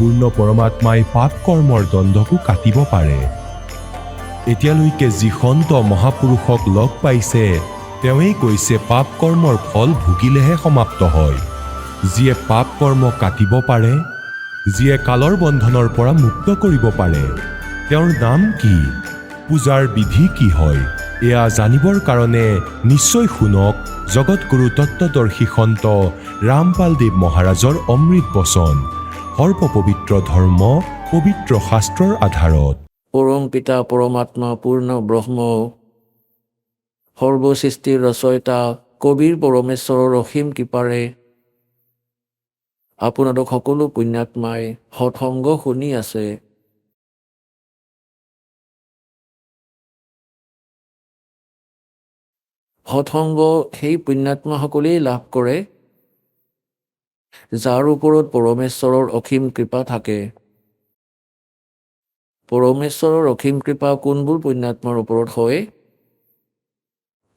পূৰ্ণ পৰমাত্মাই পাপ কৰ্মৰ দণ্ডকো কাটিব পাৰে। এতিয়ালৈকে যি সন্ত মহাপুৰুষক লগ পাইছে তেওঁৱেই কৈছে পাপ কৰ্মৰ ফল ভুগিলেহে সমাপ্ত হয়। যিয়ে পাপ কৰ্ম কাটিব পাৰে, যিয়ে কালৰ বন্ধনৰ পৰা মুক্ত কৰিব পাৰে, তেওঁৰ নাম কি, পূজাৰ বিধি কি হয়, এয়া জানিবৰ কাৰণে নিশ্চয় শুনক জগতগুৰু তত্ত্বদৰ্শী সন্ত ৰামপালদেৱ মহাৰাজৰ অমৃত বচন, সৰ্বপবিত্ৰ ধৰ্ম পবিত্ৰ শাস্ত্ৰৰ আধাৰত। পৰম পিতা পৰমাত্মা পূৰ্ণ ব্ৰহ্ম সৰ্বসৃষ্টিৰ ৰচয়িতা কবিৰ পৰমেশ্বৰৰ অসীম কৃপাৰে আপোনালোক সকলো পুণ্যাত্মাই সৎসংগ শুনি আছে। সৎসংগ সেই পুণ্যাত্মাসকলেই লাভ কৰে যাৰ ওপৰত পৰমেশ্বৰৰ অসীম কৃপা থাকে। পৰমেশ্বৰৰ অসীম কৃপা কোনবোৰ পুণ্যাত্মাৰ ওপৰত হয়?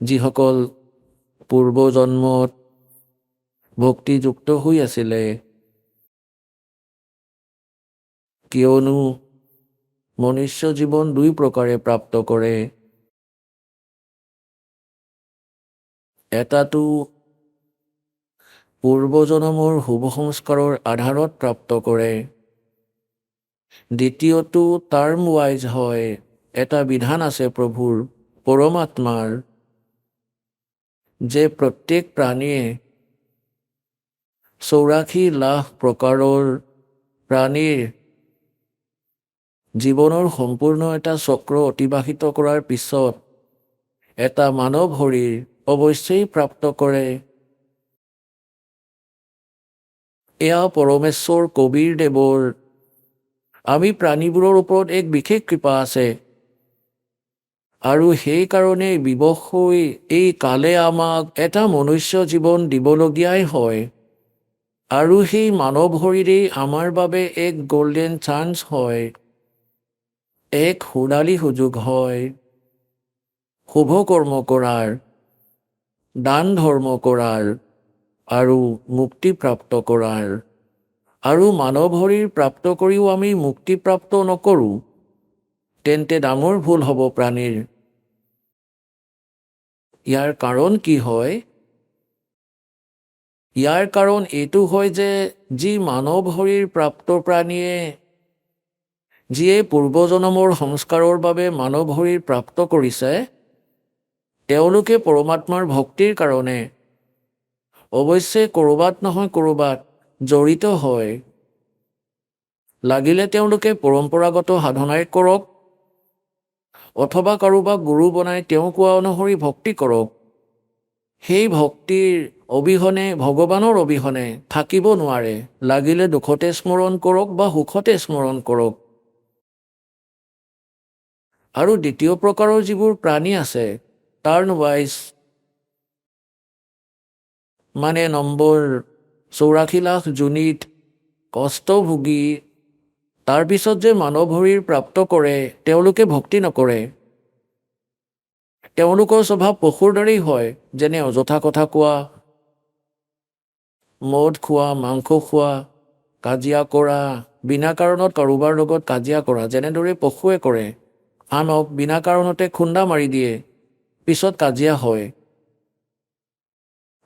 যিসকল পূৰ্বজন্মত ভক্তিযুক্ত হৈ আছিলে, কিয়নো মনুষ্য জীৱন দুই প্ৰকাৰে প্ৰাপ্ত কৰে। এটাটো পূৰ্বজন্মৰ শুভ সংস্কাৰৰ আধাৰত প্ৰাপ্ত কৰে, দ্বিতীয়টো টাৰ্ম ৱাইজ হয়। এটা বিধান আছে প্ৰভুৰ পৰমাত্মাৰ যে প্ৰত্যেক প্ৰাণীয়ে 84 লাখ প্ৰকাৰৰ প্ৰাণীৰ জীৱনৰ সম্পূৰ্ণ এটা চক্ৰ অতিবাহিত কৰাৰ পিছত এটা মানৱ শৰীৰ অৱশ্যেই প্ৰাপ্ত কৰে। এয়া পৰমেশ্বৰ কবিৰ দেৱৰ আমি প্ৰাণীবোৰৰ ওপৰত এক বিশেষ কৃপা আছে, আৰু সেইকাৰণে বিবশ হৈ এই কালে আমাক এটা মনুষ্য জীৱন দিবলগীয়াই হয়। আৰু সেই মানৱ শৰীৰেই আমাৰ বাবে এক গল্ডেন চান্স হয়, এক সোণালী সুযোগ হয় শুভ কৰ্ম কৰাৰ, দান ধৰ্ম কৰাৰ আৰু মুক্তি প্ৰাপ্ত কৰাৰ। আৰু মানৱ শৰীৰ প্ৰাপ্ত কৰিও আমি মুক্তি প্ৰাপ্ত নকৰোঁ, তেন্তে ডাঙৰ ভুল হ'ব প্ৰাণীৰ। ইয়াৰ কাৰণ কি হয়? ইয়াৰ কাৰণ এইটো হয় যে যি মানৱ শৰীৰ প্ৰাপ্ত প্ৰাণীয়ে যিয়ে পূৰ্বজন্মৰ সংস্কাৰৰ বাবে মানৱ শৰীৰ প্ৰাপ্ত কৰিছে, তেওঁলোকে পৰমাত্মাৰ ভক্তিৰ কাৰণে অৱশ্যে ক'ৰবাত নহয় ক'ৰবাত জড়িত হয়। লাগিলে তেওঁলোকে পৰম্পৰাগত সাধনাই কৰক অথবা কাৰোবাক গুৰু বনাই তেওঁ কোৱা অনুসৰি ভক্তি কৰক, সেই ভক্তিৰ অবিহনে ভগৱানৰ অবিহনে থাকিব নোৱাৰে। লাগিলে দুখতে স্মৰণ কৰক বা সুখতে স্মৰণ কৰক। আৰু দ্বিতীয় প্ৰকাৰৰ যিবোৰ প্ৰাণী আছে টাৰ্ণ ৱাইজ, মানে নম্বৰ 84 লাখ যোনিত কষ্ট ভুগি তাৰপিছত যে মানৱ শৰীৰ প্ৰাপ্ত কৰে, তেওঁলোকে ভক্তি নকৰে। তেওঁলোকৰ স্বভাৱ পশুৰ দৰেই হয়, যেনে অযথা কথা কোৱা, মদ খোৱা, মাংস খোৱা, কাজিয়া কৰা, বিনা কাৰণত কাৰোবাৰ লগত কাজিয়া কৰা, যেনেদৰে পশুৱে কৰে। আনক বিনা কাৰণতে খুন্দা মাৰি দিয়ে, পিছত কাজিয়া হয়।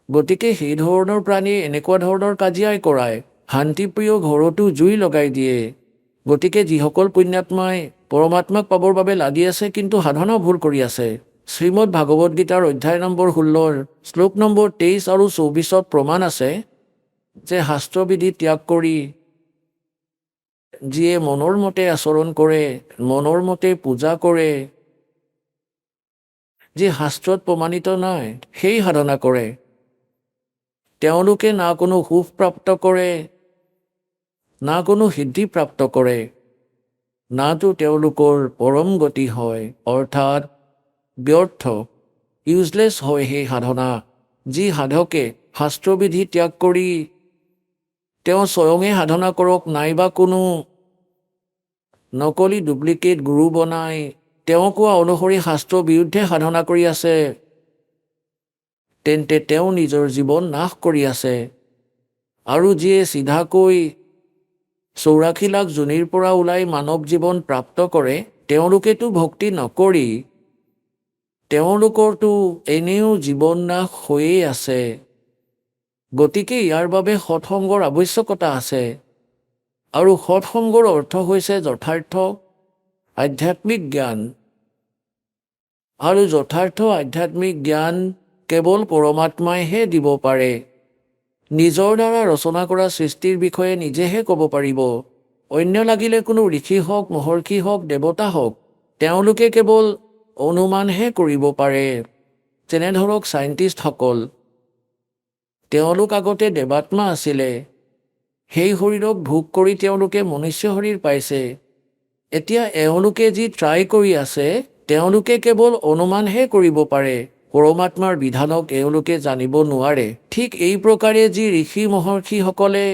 গতিকে সেই ধৰণৰ প্ৰাণী এনেকুৱা ধৰণৰ কাজিয়াই কৰায়, শান্তিপ্ৰিয় ঘৰতো জুই লগাই দিয়ে। গতিকে যিসকল পুণ্যাত্মাই পৰমাত্মাক পাবৰ বাবে লাগি আছে কিন্তু সাধনা ভুল কৰি আছে, শ্ৰীমদ ভাগৱত গীতাৰ অধ্যায় নম্বৰ 16 শ্লোক নম্বৰ 23 আৰু 24 প্ৰমাণ আছে যে শাস্ত্ৰবিধি ত্যাগ কৰি যিয়ে মনৰ মতে আচৰণ কৰে, মনৰ মতে পূজা কৰে, যি শাস্ত্ৰত প্ৰমাণিত নাই সেই সাধনা কৰে, তেওঁলোকে না কোনো সুখ প্ৰাপ্ত কৰে, না কোনো সিদ্ধি প্ৰাপ্ত কৰে, নাতো তেওঁলোকৰ পৰম গতি হয়, অৰ্থাৎ ব্যৰ্থ, ইউজলেছ হয় সেই সাধনা। যি সাধকে শাস্ত্ৰবিধি ত্যাগ কৰি তেওঁ স্বয়ঙে সাধনা কৰক, নাইবা কোনো নকলি ডুপ্লিকেট গুৰু বনাই তেওঁ কোৱা অনুসৰি শাস্ত্ৰৰ বিৰুদ্ধে সাধনা কৰি আছে, তেন্তে তেওঁ নিজৰ জীৱন নাশ কৰি আছে। আৰু যিয়ে চিধাকৈ 84 লাখ যোনিৰ পৰা ওলাই মানৱ জীৱন প্ৰাপ্ত কৰে, তেওঁলোকেতো ভক্তি নকৰি তেওঁলোকৰতো এনেও জীৱন নাশ হৈয়ে আছে। গতিকে ইয়াৰ বাবে সৎসংগৰ আৱশ্যকতা আছে। আৰু সৎসংগৰ অৰ্থ হৈছে যথাৰ্থ আধ্যাত্মিক জ্ঞান। আৰু যথাৰ্থ আধ্যাত্মিক জ্ঞান কেৱল পৰমাত্মাইহে দিব পাৰে। নিজৰ দ্বাৰা ৰচনা কৰা সৃষ্টিৰ বিষয়ে নিজেহে ক'ব পাৰিব। অন্য লাগিলে কোনো ঋষি হওক, মহৰ্ষি হওক, দেৱতা হওক, তেওঁলোকে কেৱল অনুমানহে কৰিব পাৰে। যেনে ধৰক চাইণ্টিষ্টসকল, তেওঁলোক আগতে দেৱাত্মা আছিলে। সেই শৰীৰক ভোগ কৰি তেওঁলোকে মনুষ্য শৰীৰ পাইছে। এতিয়া এওঁলোকে যি ট্ৰাই কৰি আছে, তেওঁলোকে কেৱল অনুমানহে কৰিব পাৰে। পৰমাত্মাৰ বিধানক এওঁলোকে জানিব নোৱাৰে। ঠিক এই প্ৰকাৰে যি ঋষি মহৰ্ষিসকলে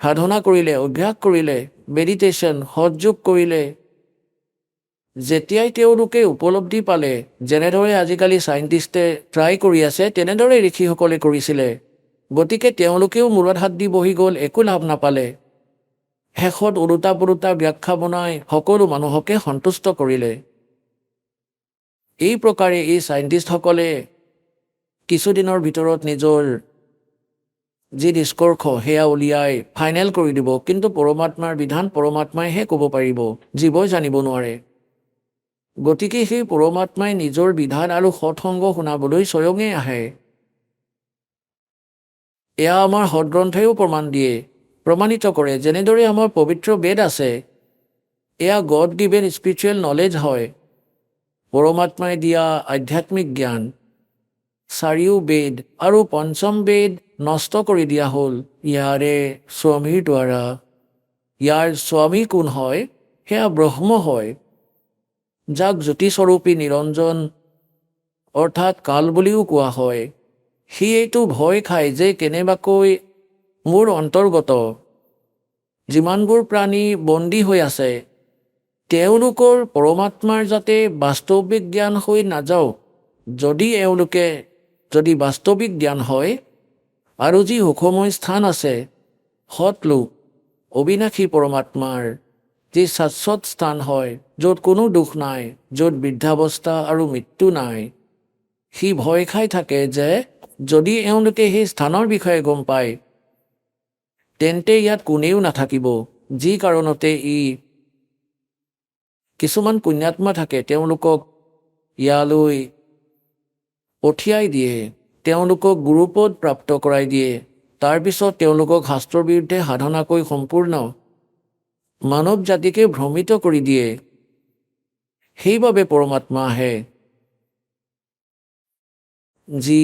সাধনা কৰিলে, অভ্যাস কৰিলে, মেডিটেশ্যন, সৎযোগ কৰিলে, যেতিয়াই তেওঁলোকে উপলব্ধি পালে, যেনেদৰে আজিকালি চাইণ্টিষ্টে ট্ৰাই কৰি আছে, তেনেদৰে ঋষিসকলে কৰিছিলে। গতিকে তেওঁলোকেও মূৰত হাত দি বহি গ'ল, একো লাভ নাপালে। শেষত ওলোটা পোলোটা ব্যাখ্যা বনাই সকলো মানুহকে সন্তুষ্ট কৰিলে। এই প্ৰকাৰে এই চাইণ্টিষ্টসকলে কিছুদিনৰ ভিতৰত নিজৰ যি নিষ্কৰ্ষ সেয়া উলিয়াই ফাইনেল কৰি দিব। কিন্তু পৰমাত্মাৰ বিধান পৰমাত্মাইহে ক'ব পাৰিব, জীৱই জানিব নোৱাৰে। গতিকে সেই পৰমাত্মাই নিজৰ বিধান আৰু সৎসংগ শুনাবলৈ স্বয়ঙে আহে। এয়া আমাৰ সৎগ্ৰন্থইও প্ৰমাণ দিয়ে, প্ৰমাণিত কৰে। যেনেদৰে আমাৰ পবিত্ৰ বেদ আছে, এয়া গড গিভেন স্পিৰিচুৱেল নলেজ হয়, পৰমাত্মাই দিয়া আধ্যাত্মিক জ্ঞান। চাৰিও বেদ আৰু পঞ্চম বেদ নষ্ট কৰি দিয়া হ'ল ইয়াৰে স্বামীৰ দ্বাৰা। ইয়াৰ স্বামী কোন হয়? সেয়া ব্ৰহ্ম হয়, যাক জ্যোতিস্বৰূপী নিৰঞ্জন অৰ্থাৎ কাল বুলিও কোৱা হয়। সি এইটো ভয় খায় যে কেনেবাকৈ মোৰ অন্তৰ্গত যিমানবোৰ প্ৰাণী বন্দী হৈ আছে, তেওঁলোকৰ পৰমাত্মাৰ যাতে বাস্তৱিক জ্ঞান হৈ নাযাওক। যদি বাস্তৱিক জ্ঞান হয়, আৰু যি সুখময় স্থান আছে, সৎলোক, অবিনাশী পৰমাত্মাৰ যি শাশ্বত স্থান হয়, য'ত কোনো দুখ নাই, য'ত বৃদ্ধাৱস্থা আৰু মৃত্যু নাই, সি ভয় খাই থাকে যে যদি এওঁলোকে সেই স্থানৰ বিষয়ে গম পায়, তেন্তে ইয়াত কোনেও নাথাকিব। যি কাৰণতে কিছুমান পুণ্যাত্মা থাকে, তেওঁলোকক ইয়ালৈ পঠিয়াই দিয়ে, তেওঁলোকক গুৰুপদ প্ৰাপ্ত কৰাই দিয়ে। তাৰপিছত তেওঁলোকক শাস্ত্ৰৰ বিৰুদ্ধে সাধনা কৰি সম্পূৰ্ণ মানৱ জাতিকে ভ্ৰমিত কৰি দিয়ে। সেইবাবে পৰমাত্মা আহে। যি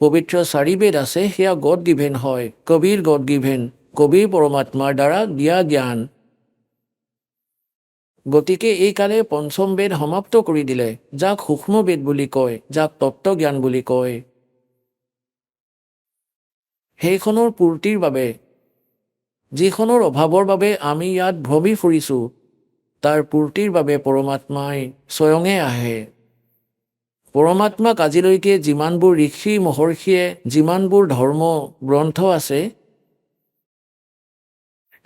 পবিত্ৰ চাৰি বেদ আছে, সেয়া গড গিভেন হয়, কবিৰ গড গিভেন, কবিৰ পৰমাত্মাৰ দ্বাৰা দিয়া জ্ঞান। গতিকে এইকাৰণে পঞ্চম বেদ সমাপ্ত কৰি দিলে, যাক সূক্ষ্ম বেদ বুলি কয়, যাক তত্ত্বজ্ঞান বুলি কয়। সেইখনৰ পূৰ্তিৰ বাবে, যিখনৰ অভাৱৰ বাবে আমি ইয়াত ভ্ৰমি ফুৰিছোঁ, তাৰ পূৰ্তিৰ বাবে পৰমাত্মাই স্বয়ঙে আহে। পৰমাত্মাক আজিলৈকে যিমানবোৰ ঋষি মহৰ্ষিয়ে যিমানবোৰ ধৰ্ম গ্ৰন্থ আছে,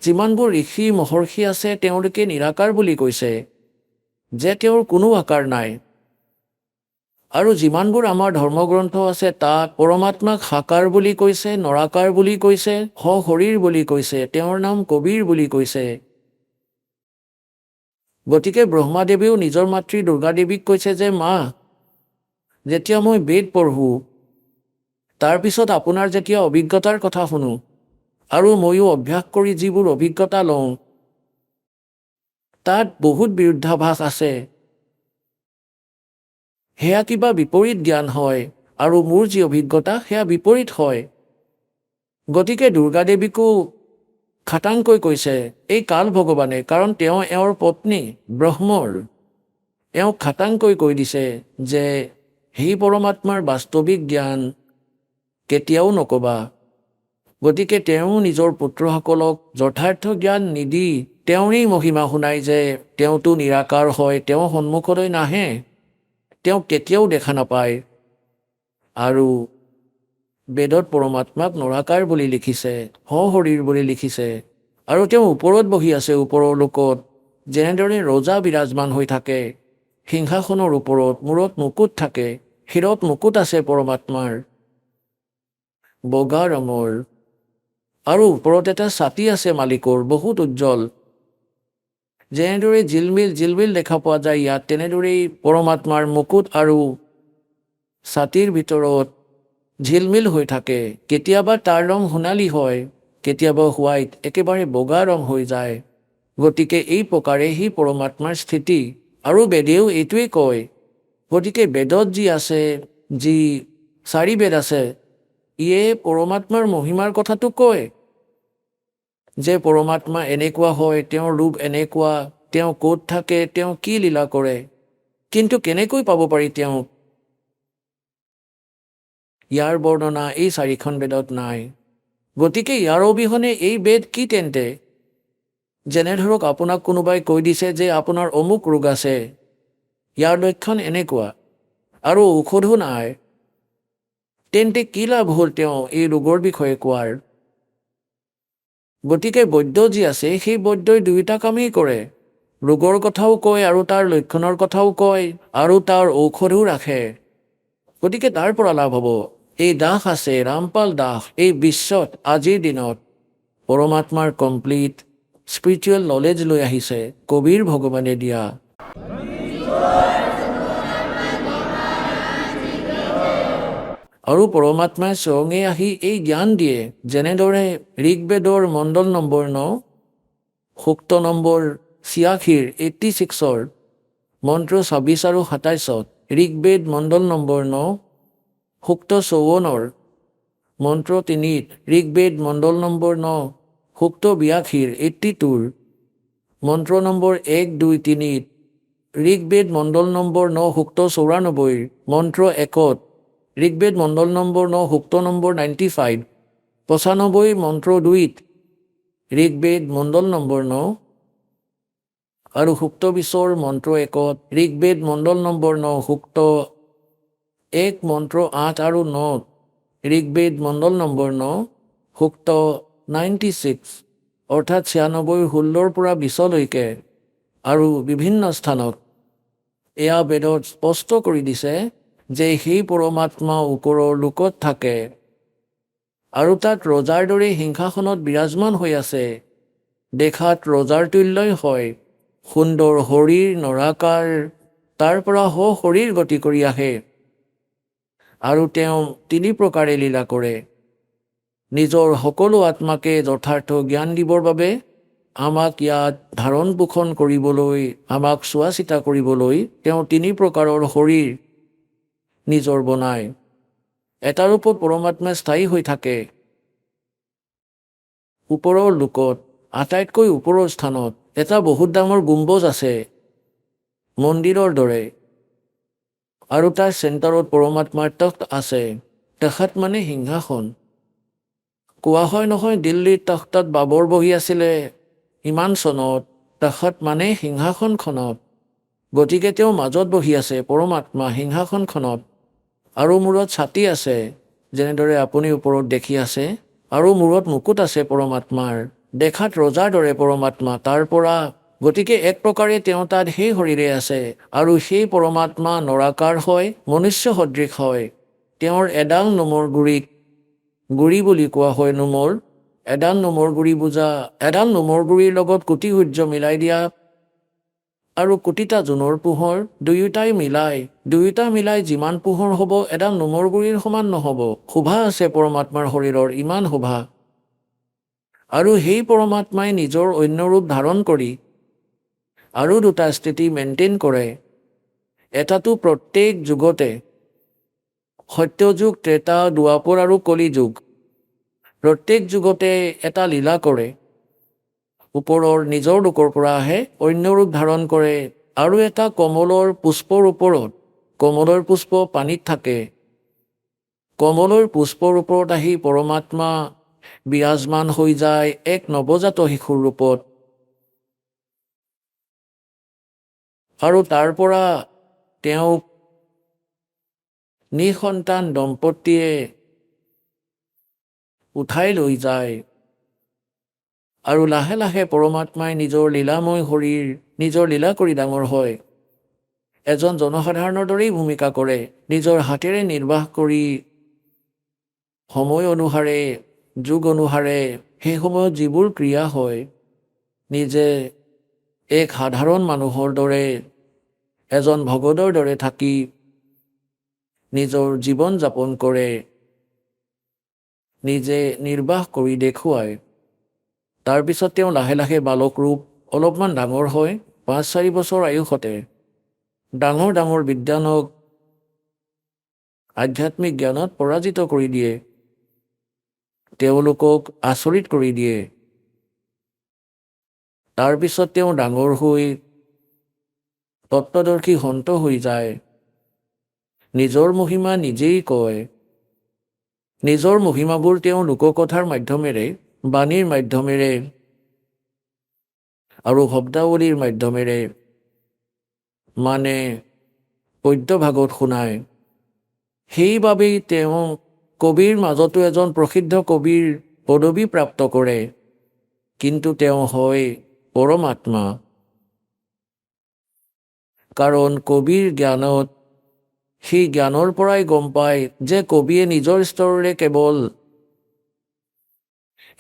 যিমানবোৰ ঋষি মহৰ্ষি আছে, তেওঁলোকে নিৰাকাৰ বুলি কৈছে, যে তেওঁৰ কোনো আকাৰ নাই। আৰু যিমানবোৰ আমাৰ ধৰ্মগ্ৰন্থ আছে, তাক পৰমাত্মাক সাকাৰ বুলি কৈছে, নৰাকাৰ বুলি কৈছে, সশৰীৰ বুলি কৈছে, তেওঁৰ নাম কবিৰ বুলি কৈছে। গতিকে ব্ৰহ্মাদেৱেও নিজৰ মাতৃ দুৰ্গাদেৱীক কৈছে যে, মা, যেতিয়া মই বেদ পঢ়োঁ, তাৰপিছত আপোনাৰ যেতিয়া অভিজ্ঞতাৰ কথা শুনো, আৰু ময়ো অভ্যাস কৰি যিবোৰ অভিজ্ঞতা লওঁ, তাত বহুত বিৰুদ্ধাভাস আছে। সেয়া কিবা বিপৰীত জ্ঞান হয়, আৰু মোৰ যি অভিজ্ঞতা সেয়া বিপৰীত হয়। গতিকে দুৰ্গাদেৱীকো খাটাংকৈ কৈছে এই কাল ভগৱানে, কাৰণ তেওঁ এওঁৰ পত্নী ব্ৰহ্মৰ। এওঁক খাটাংকৈ কৈ দিছে যে সেই পৰমাত্মাৰ বাস্তৱিক জ্ঞান কেতিয়াও নকবা। গতিকে তেওঁ নিজৰ পুত্ৰসকলক যথাৰ্থ জ্ঞান নিদি তেওঁৰেই মহিমা শুনাই যে তেওঁতো নিৰাকাৰ হয়, তেওঁ সন্মুখলৈ নাহে, তেওঁক কেতিয়াও দেখা নাপায়। আৰু বেদত পৰমাত্মাক নৰাকাৰ বুলি লিখিছে, সশৰীৰ বুলি লিখিছে। আৰু তেওঁ ওপৰত বহি আছে, ওপৰৰ লোকত যেনেদৰে ৰজা বিৰাজমান হৈ থাকে সিংহাসনৰ ওপৰত, মূৰত মুকুট থাকে, শিৰত মুকুট আছে পৰমাত্মাৰ বগা ৰঙৰ, আৰু ওপৰত এটা ছাতি আছে মালিকৰ বহুত উজ্জ্বল। যেনেদৰে জিলমিল দেখা পোৱা যায় ইয়াত, তেনেদৰেই পৰমাত্মাৰ মুকুট আৰু ছাতিৰ ভিতৰত ঝিলমিল হৈ থাকে। কেতিয়াবা তাৰ ৰং সোণালী হয়, কেতিয়াবা হোৱাইট, একেবাৰে বগা ৰং হৈ যায়। গতিকে এই প্ৰকাৰে সি পৰমাত্মাৰ স্থিতি। আৰু বেদেও এইটোৱে কয়। গতিকে বেদত যি আছে, যি 4 বেদ আছে, ইয়ে পৰমাত্মাৰ মহিমাৰ কথাটো কয় যে পৰমাত্মা এনেকুৱা হয়, তেওঁৰ ৰূপ এনেকুৱা, তেওঁ ক'ত থাকে, তেওঁ কি লীলা কৰে, কিন্তু কেনেকৈ পাব পাৰি তেওঁক, ইয়াৰ বৰ্ণনা এই 4খন বেদত নাই। গতিকে ইয়াৰ অবিহনে এই বেদ কি তেন্তে? যেনে ধৰক আপোনাক কোনোবাই কৈ দিছে যে আপোনাৰ অমুক ৰোগ আছে, ইয়াৰ লক্ষণ এনেকুৱা, আৰু ঔষধো নাই, তেন্তে কি লাভ হ'ল তেওঁ এই ৰোগৰ বিষয়ে কোৱাৰ? গতিকে বৈদ্য যি আছে সেই বৈদ্যই 2টা কামেই কৰে, ৰোগৰ কথাও কয় আৰু তাৰ লক্ষণৰ কথাও কয় আৰু তাৰ ঔষধো ৰাখে। গতিকে তাৰ পৰা লাভ হ'ব। এই দাস আছে ৰামপাল দাস, এই বিশ্বত আজিৰ দিনত পৰমাত্মাৰ কমপ্লিট স্পিৰিচুৱেল নলেজ লৈ আহিছে, কবিৰ ভগৱানে দিয়া। আৰু পৰমাত্মাই স্বয়ঙে আহি এই জ্ঞান দিয়ে। যেনেদৰে ঋগ্বেদৰ মণ্ডল নম্বৰ 9 সূক্ত নম্বৰ 86 86ৰ মন্ত্ৰ 26 আৰু 27ত, ঋগ্বেদ মণ্ডল নম্বৰ 9 সূক্ত 54ৰ মন্ত্ৰ 3, ঋগ্বেদ মণ্ডল নম্বৰ 9 সূক্ত 82 82ৰ মন্ত্ৰ নম্বৰ 1, 2, 3, ঋগ্বেদ মণ্ডল নম্বৰ 9 সূক্ত 94 মন্ত্ৰ 1ত, ঋগ্বেদ মণ্ডল নম্বৰ 9 সূক্ত নম্বৰ 95 95 মন্ত্ৰ 2ত, ঋগ্বেদ মণ্ডল নম্বৰ 9 আৰু সূক্ত 20ৰ মন্ত্ৰ 1ত, ঋগ্বেদ মণ্ডল নম্বৰ 9 সূক্ত 1 মন্ত্ৰ 8 আৰু 9ত, ঋগ্বেদ মণ্ডল নম্বৰ 9 সূক্ত 96 অৰ্থাৎ 96 16ৰ পৰা 20লৈকে আৰু বিভিন্ন স্থানত এয়া বেদত স্পষ্ট কৰি দিছে যে সেই পৰমাত্মা ওপৰৰ লোকত থাকে আৰু তাত ৰজাৰ দৰে সিংহাসনত বিৰাজমান হৈ আছে। দেখাত ৰজাৰ তুল্যই হয়, সুন্দৰ শৰীৰ নৰাকাৰ, তাৰ পৰা শৰীৰ গতি কৰি আহে আৰু তেওঁ 3 প্ৰকাৰে লীলা কৰে। নিজৰ সকলো আত্মাকে যথাৰ্থ জ্ঞান দিবৰ বাবে, আমাক ইয়াত ধাৰণ পোষণ কৰিবলৈ, আমাক চোৱা চিতা কৰিবলৈ তেওঁ 3 প্ৰকাৰৰ শৰীৰ নিজৰ বনায়। এটা ৰূপত পৰমাত্মা স্থায়ী হৈ থাকে ওপৰৰ লোকত, আটাইতকৈ ওপৰৰ স্থানত এটা বহুত ডাঙৰ গুম্বজ আছে মন্দিৰৰ দৰে, আৰু তাৰ চেণ্টাৰত পৰমাত্মাৰ তখ্ত আছে। তখত মানে সিংহাসন। কোৱা হয় নহয় দিল্লীৰ তখ্তত বাবৰ বহি আছিলে ইমান চনত, তখত মানে সিংহাসনখনত। গতিকে তেওঁ মাজত বহি আছে পৰমাত্মা সিংহাসনখনত, আৰু মূৰত ছাতি আছে যেনেদৰে আপুনি ওপৰত দেখি আছে, আৰু মূৰত মুকুট আছে পৰমাত্মাৰ। দেখাত ৰজাৰ দৰে পৰমাত্মা তাৰ পৰা। গতিকে এক প্ৰকাৰে তেওঁ তাত সেই শৰীৰে আছে, আৰু সেই পৰমাত্মা নৰাকাৰ হয়, মনুষ্য সদৃশ হয়। তেওঁৰ এডাল নোমৰ গুৰিক গুৰি বুলি কোৱা হয়। নোমৰ এডাল নোমৰ গুৰি বুজা, এডাল নোমৰ গুৰিৰ লগত কোটি সূৰ্য মিলাই দিয়া আৰু কোটিটা জোনৰ পোহৰ, দুয়োটা মিলাই যিমান পোহৰ হ'ব এডাল নোমৰ গুৰিৰ সমান নহ'ব। শোভা আছে পৰমাত্মাৰ শৰীৰৰ, ইমান শোভা। আৰু সেই পৰমাত্মাই নিজৰ অন্য ৰূপ ধাৰণ কৰি আৰু 2টা স্থিতি মেইনটেইন কৰে। এটাটো প্ৰত্যেক যুগতে, সত্যযুগ, ত্ৰেতা, দুৱাপৰ আৰু কলি যুগ, প্ৰত্যেক যুগতে এটা লীলা কৰে। ওপৰৰ নিজৰ লোকৰ পৰা আহে, অন্য ৰূপ ধাৰণ কৰে, আৰু এটা কমলৰ পুষ্পৰ ওপৰত, কমলৰ পুষ্প পানীত থাকে, কমলৰ পুষ্পৰ ওপৰত আহি পৰমাত্মা বিৰাজমান হৈ যায় এক নৱজাত শিশুৰ ৰূপত, আৰু তাৰ পৰা তেওঁক নিঃসন্তান দম্পতীয়ে উঠাই লৈ যায় আৰু লাহে লাহে পৰমাত্মাই নিজৰ লীলাময় শৰীৰ নিজৰ লীলা কৰি ডাঙৰ হয়। এজন জনসাধাৰণৰ দৰেই ভূমিকা কৰে। নিজৰ হাতেৰে নিৰ্বাহ কৰি সময় অনুসাৰে যুগ অনুসাৰে সেই সময়ত যিবোৰ ক্ৰিয়া হয়, নিজে এক সাধাৰণ মানুহৰ দৰে এজন ভগতৰ দৰে থাকি নিজৰ জীৱন যাপন কৰে, নিজে নিৰ্বাহ কৰি দেখুৱায়। তাৰপিছত তেওঁ লাহে লাহে বালক ৰূপ অলপমান ডাঙৰ হয়। 5-4 বছৰ আয়ুসতে ডাঙৰ ডাঙৰ বিদ্বানক আধ্যাত্মিক জ্ঞানত পৰাজিত কৰি দিয়ে, তেওঁলোকক আচৰিত কৰি দিয়ে। তাৰপিছত তেওঁ ডাঙৰ হৈ তত্ত্বদৰ্শী সন্ত হৈ যায়। নিজৰ মহিমা নিজেই কয়। নিজৰ মহিমাবোৰ তেওঁ লোককথাৰ মাধ্যমেৰে, বাণীৰ মাধ্যমেৰে আৰু শব্দাৱলীৰ মাধ্যমেৰে মানে পদ্যভাগত শুনায়। সেইবাবেই তেওঁ কবিৰ মাজতো এজন প্ৰসিদ্ধ কবিৰ পদবী প্ৰাপ্ত কৰে। কিন্তু তেওঁ হয় পৰমাত্মা। কাৰণ কবিৰ জ্ঞানত সেই জ্ঞানৰ পৰাই গম পায় যে কবিয়ে নিজৰ স্তৰেৰে কেৱল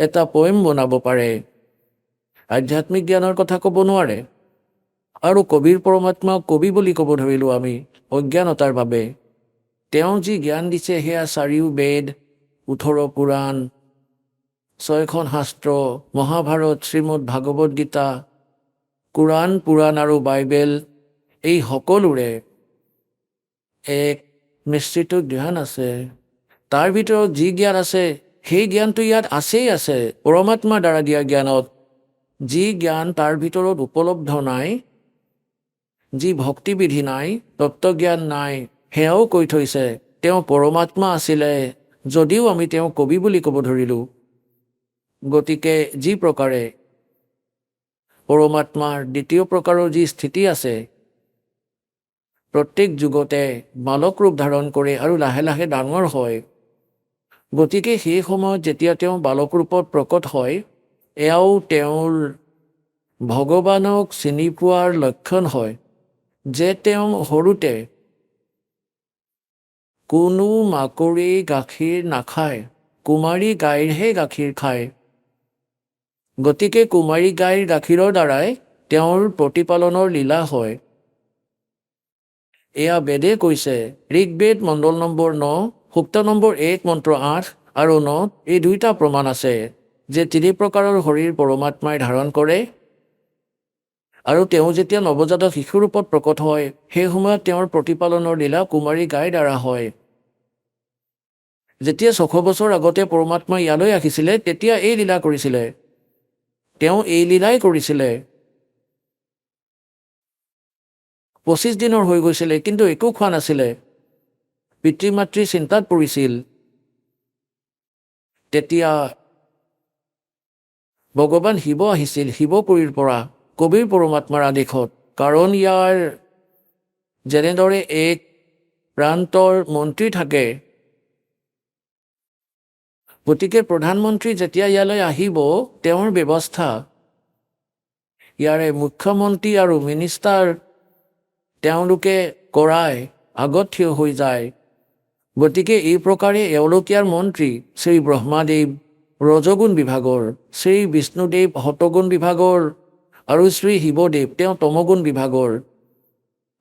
এটা পয়েম বনাব পাৰে, আধ্যাত্মিক জ্ঞানৰ কথা ক'ব নোৱাৰে। আৰু কবিৰ পৰমাত্মাক কবি বুলি ক'ব ধৰিলোঁ আমি অজ্ঞানতাৰ বাবে। তেওঁ যি জ্ঞান দিছে সেয়া 4 বেদ, 18 পুৰাণ, 6খন শাস্ত্ৰ, মহাভাৰত, শ্ৰীমদ ভাগৱত গীতা, কোৰাণ, পুৰাণ আৰু বাইবেল, এই সকলোৰে এক মিশ্ৰিত জ্ঞান আছে। তাৰ ভিতৰত যি জ্ঞান আছে সেই জ্ঞানটো ইয়াত আছেই আছে পৰমাত্মাৰ দ্বাৰা দিয়া জ্ঞানত। যি জ্ঞান তাৰ ভিতৰত উপলব্ধ নাই, যি ভক্তিবিধি নাই, তত্ত্বজ্ঞান নাই, সেয়াও কৈ থৈছে। তেওঁ পৰমাত্মা আছিলে যদিও আমি তেওঁ কবি বুলি ক'ব ধৰিলোঁ। গতিকে যি প্ৰকাৰে পৰমাত্মাৰ দ্বিতীয় প্ৰকাৰৰ যি স্থিতি আছে, প্ৰত্যেক যুগতে বালক ৰূপ ধাৰণ কৰে আৰু লাহে লাহে ডাঙৰ হয়। গতিকে সেই সময়ত যেতিয়া তেওঁ বালক ৰূপত প্ৰকট হয়, এয়াও তেওঁৰ ভগৱানক চিনি পোৱাৰ লক্ষণ হয় যে তেওঁ সৰুতে কোনো মাকৰি গাখীৰ নাখায়, কুমাৰী গাইৰহে গাখীৰ খায়। গতিকে কুমাৰী গাইৰ গাখীৰৰ দ্বাৰাই তেওঁৰ প্ৰতিপালনৰ লীলা হয়। এয়া বেদে কৈছে। ঋগ্বেদ মণ্ডল নম্বৰ 9, সূক্ত নম্বৰ 1, মন্ত্ৰ 8 আৰু 9, এই 2টা প্ৰমাণ আছে যে 3 প্ৰকাৰৰ শৰীৰ পৰমাত্মাই ধাৰণ কৰে। আৰু তেওঁ যেতিয়া নৱজাতক শিশুৰূপত প্ৰকট হয়, সেই সময়ত তেওঁৰ প্ৰতিপালনৰ লীলা কুমাৰী গাইৰ দ্বাৰা হয়। যেতিয়া 600 বছৰ আগতে পৰমাত্মা ইয়ালৈ আহিছিলে, তেতিয়া এই লীলা কৰিছিলে। তেওঁ এই লীলাই কৰিছিলে। 25 দিনৰ হৈ গৈছিলে, কিন্তু একো খোৱা নাছিলে। পিতৃ মাতৃ চিন্তাত পৰিছিল। তেতিয়া ভগৱান শিৱ আহিছিল শিৱপুৰীৰ পৰা কবিৰ পৰমাত্মাৰ আদেশত। কাৰণ ইয়াৰ যেনেদৰে এক প্ৰান্তৰ মন্ত্ৰী থাকে, গতিকে প্ৰধানমন্ত্ৰী যেতিয়া ইয়ালৈ আহিব, তেওঁৰ ব্যৱস্থা ইয়াৰে মুখ্যমন্ত্ৰী আৰু মিনিষ্টাৰ তেওঁলোকে কৰাই আগত থিয় হৈ যায়। গতিকে এই প্ৰকাৰে এওঁলোক ইয়াৰ মন্ত্ৰী। শ্ৰী ব্ৰহ্মাদেৱ ৰজগুণ বিভাগৰ, শ্ৰী বিষ্ণুদেৱ সতগুণ বিভাগৰ আৰু শ্ৰী শিৱদেৱ তেওঁ তমগুণ বিভাগৰ।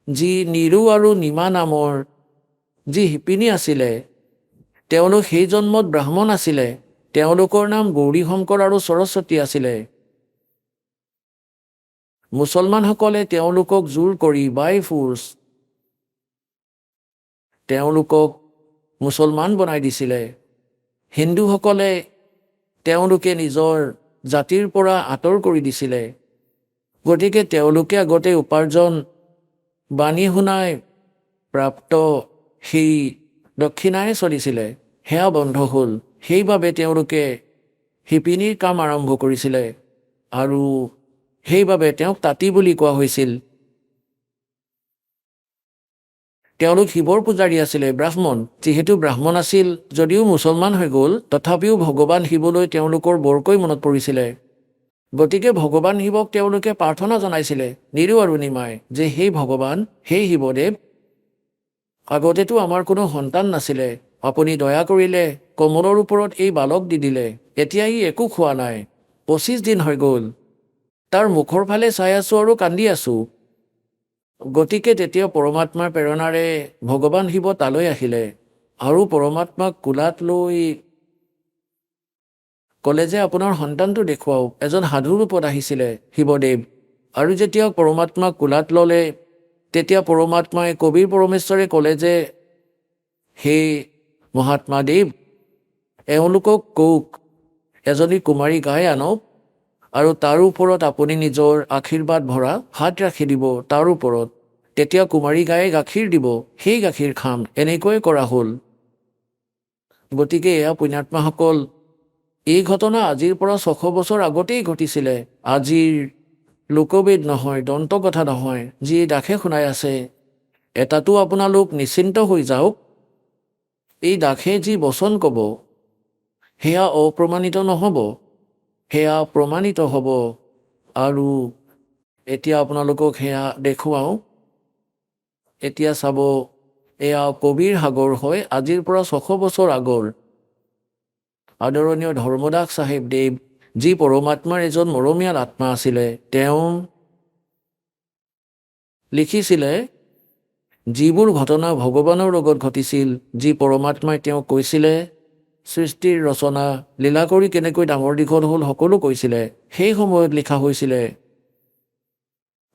যি নিৰু আৰু নিমা নামৰ যি শিপিনী আছিলে, তেওঁলোক সেই জন্মত ব্ৰাহ্মণ আছিলে। তেওঁলোকৰ নাম গৌৰী শংকৰ আৰু সৰস্বতী আছিলে। মুছলমানসকলে তেওঁলোকক জোৰ কৰি বাই ফোৰ্চ তেওঁলোকক মুছলমান বনাই দিছিলে। হিন্দুসকলে তেওঁলোকে নিজৰ জাতিৰ পৰা আঁতৰ কৰি দিছিলে। গতিকে তেওঁলোকে আগতে উপাৰ্জন বাণী শুনাই প্ৰাপ্ত সেই দক্ষিণাই চলিছিলে, সেয়া বন্ধ হ'ল। সেইবাবে তেওঁলোকে শিপিনীৰ কাম আৰম্ভ কৰিছিলে আৰু সেইবাবে তেওঁক তাঁতী বুলি কোৱা হৈছিল। তেওঁলোক শিৱৰ পূজাৰী আছিলে, ব্ৰাহ্মণ। যিহেতু ব্ৰাহ্মণ আছিল যদিও মুছলমান হৈ গ'ল, তথাপিও ভগৱান শিৱলৈ তেওঁলোকৰ বৰকৈ মনত পৰিছিলে। গতিকে ভগৱান শিৱক তেওঁলোকে প্ৰাৰ্থনা জনাইছিলে নিৰু আৰু নিমাই যে সেই ভগৱান, সেই শিৱদেৱ, আগতেতো আমাৰ কোনো সন্তান নাছিলে, আপুনি দয়া কৰিলে কমলৰ ওপৰত এই বালক দি দিলে, এতিয়া ই একো খোৱা নাই, 25 দিন হৈ গ'ল, তাৰ মুখৰ ফালে চাই আছোঁ আৰু কান্দি আছোঁ। গতিকে তেতিয়া পৰমাত্মাৰ প্ৰেৰণাৰে ভগৱান শিৱ তালৈ আহিলে আৰু পৰমাত্মাক কোলাত লৈ ক'লে যে আপোনাৰ সন্তানটো দেখুৱাওক। এজন সাধু ৰূপত আহিছিলে শিৱদেৱ, আৰু যেতিয়া পৰমাত্মাক কোলাত ল'লে তেতিয়া পৰমাত্মাই কবিৰ পৰমেশ্বৰে ক'লে যে হে মহাত্মা দেৱ, এওঁলোকক কওক এজনী কুমাৰী গাই আনক আৰু তাৰ ওপৰত আপুনি নিজৰ আশীৰ্বাদ ভৰা হাত ৰাখি দিব তাৰ ওপৰত, তেতিয়া কুমাৰী গায়ে গাখীৰ দিব, সেই গাখীৰ খাম। এনেকৈ কৰা হ'ল। গতিকে এয়া পুণ্যাত্মাসকল, এই ঘটনা আজিৰ পৰা 600 বছৰ আগতেই ঘটিছিলে। আজিৰ লোকবেদ নহয়, দন্তকথা নহয়, যি দাসে শুনাই আছে। এটাতো আপোনালোক নিশ্চিন্ত হৈ যাওক, এই দাসে যি বচন ক'ব সেয়া অপ্ৰমাণিত নহ'ব, সেয়া প্ৰমাণিত হ'ব। আৰু এতিয়া আপোনালোকক সেয়া দেখুৱাওঁ। এতিয়া চাব, এয়া কবিৰ সাগৰ হয়, আজিৰ পৰা 600 বছৰ আগৰ। আদৰণীয় ধৰ্মদাস চাহেব দেৱ, যি পৰমাত্মাৰ এজন মৰমীয়াল আত্মা আছিলে, তেওঁ লিখিছিলে যিবোৰ ঘটনা ভগৱানৰ লগত ঘটিছিল, যি পৰমাত্মাই তেওঁক কৈছিলে, সৃষ্টিৰ ৰচনা লীলা কৰি কেনেকৈ ডাঙৰ দীঘল হ'ল সকলো কৈছিলে, সেই সময়ত লিখা হৈছিলে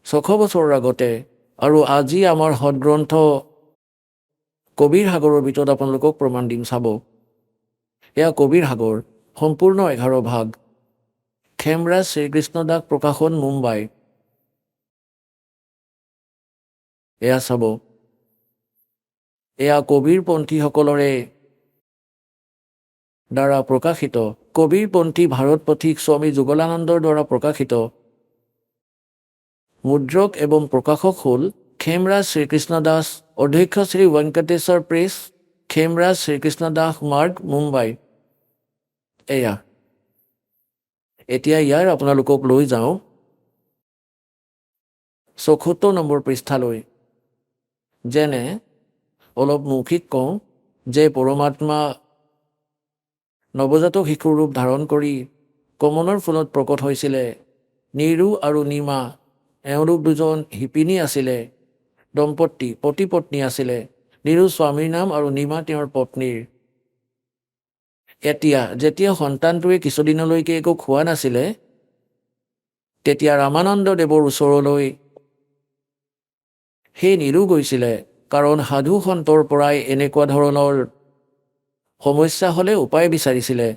600 বছৰৰ আগতে। আৰু আজি আমাৰ সদগ্ৰন্থ কবিৰ সাগৰৰ ভিতৰত আপোনালোকক প্ৰমাণ দিম। চাব, এয়া কবিৰ সাগৰ, সম্পূৰ্ণ 11 ভাগ, খেমৰাজ শ্ৰীকৃষ্ণ দাস প্ৰকাশন, মুম্বাই। এয়া চাব, এয়া কবিৰপন্থীসকলৰে দ্বাৰা প্ৰকাশিত, কবিৰপন্থী ভাৰত পথিক স্বামী যুগলানন্দৰ দ্বাৰা প্ৰকাশিত। মুদ্ৰক এবং প্ৰকাশক হ'ল খেমৰাজ শ্ৰীকৃষ্ণ দাস, অধ্যক্ষ শ্ৰী ভেংকটেশ্বৰ প্ৰেছ, খেমৰাজ শ্ৰীকৃষ্ণ দাস মাৰ্গ, মুম্বাই। এয়া এতিয়া ইয়াৰ আপোনালোকক লৈ যাওঁ 74 নম্বৰ পৃষ্ঠালৈ। যেনে অলপ মৌখিক কওঁ যে পৰমাত্মা নৱজাতক শিশুৰ ৰূপ ধাৰণ কৰি কমলৰ ফুলত প্ৰকট হৈছিলে। নিৰু আৰু নিমা এওঁলোক দুজন শিপিনী আছিলে, দম্পতী, পতি পত্নী আছিলে। নিৰু স্বামীৰ নাম আৰু নিমা তেওঁৰ পত্নীৰ। এতিয়া যেতিয়া সন্তানটোৱে কিছুদিনলৈকে একো খোৱা নাছিলে, তেতিয়া ৰামানন্দ দেৱৰ ওচৰলৈ সেই নিৰু গৈছিলে, কাৰণ সাধু সন্তৰ পৰাই এনেকুৱা ধৰণৰ সমস্যা হ'লে উপায় বিচাৰিছিলে।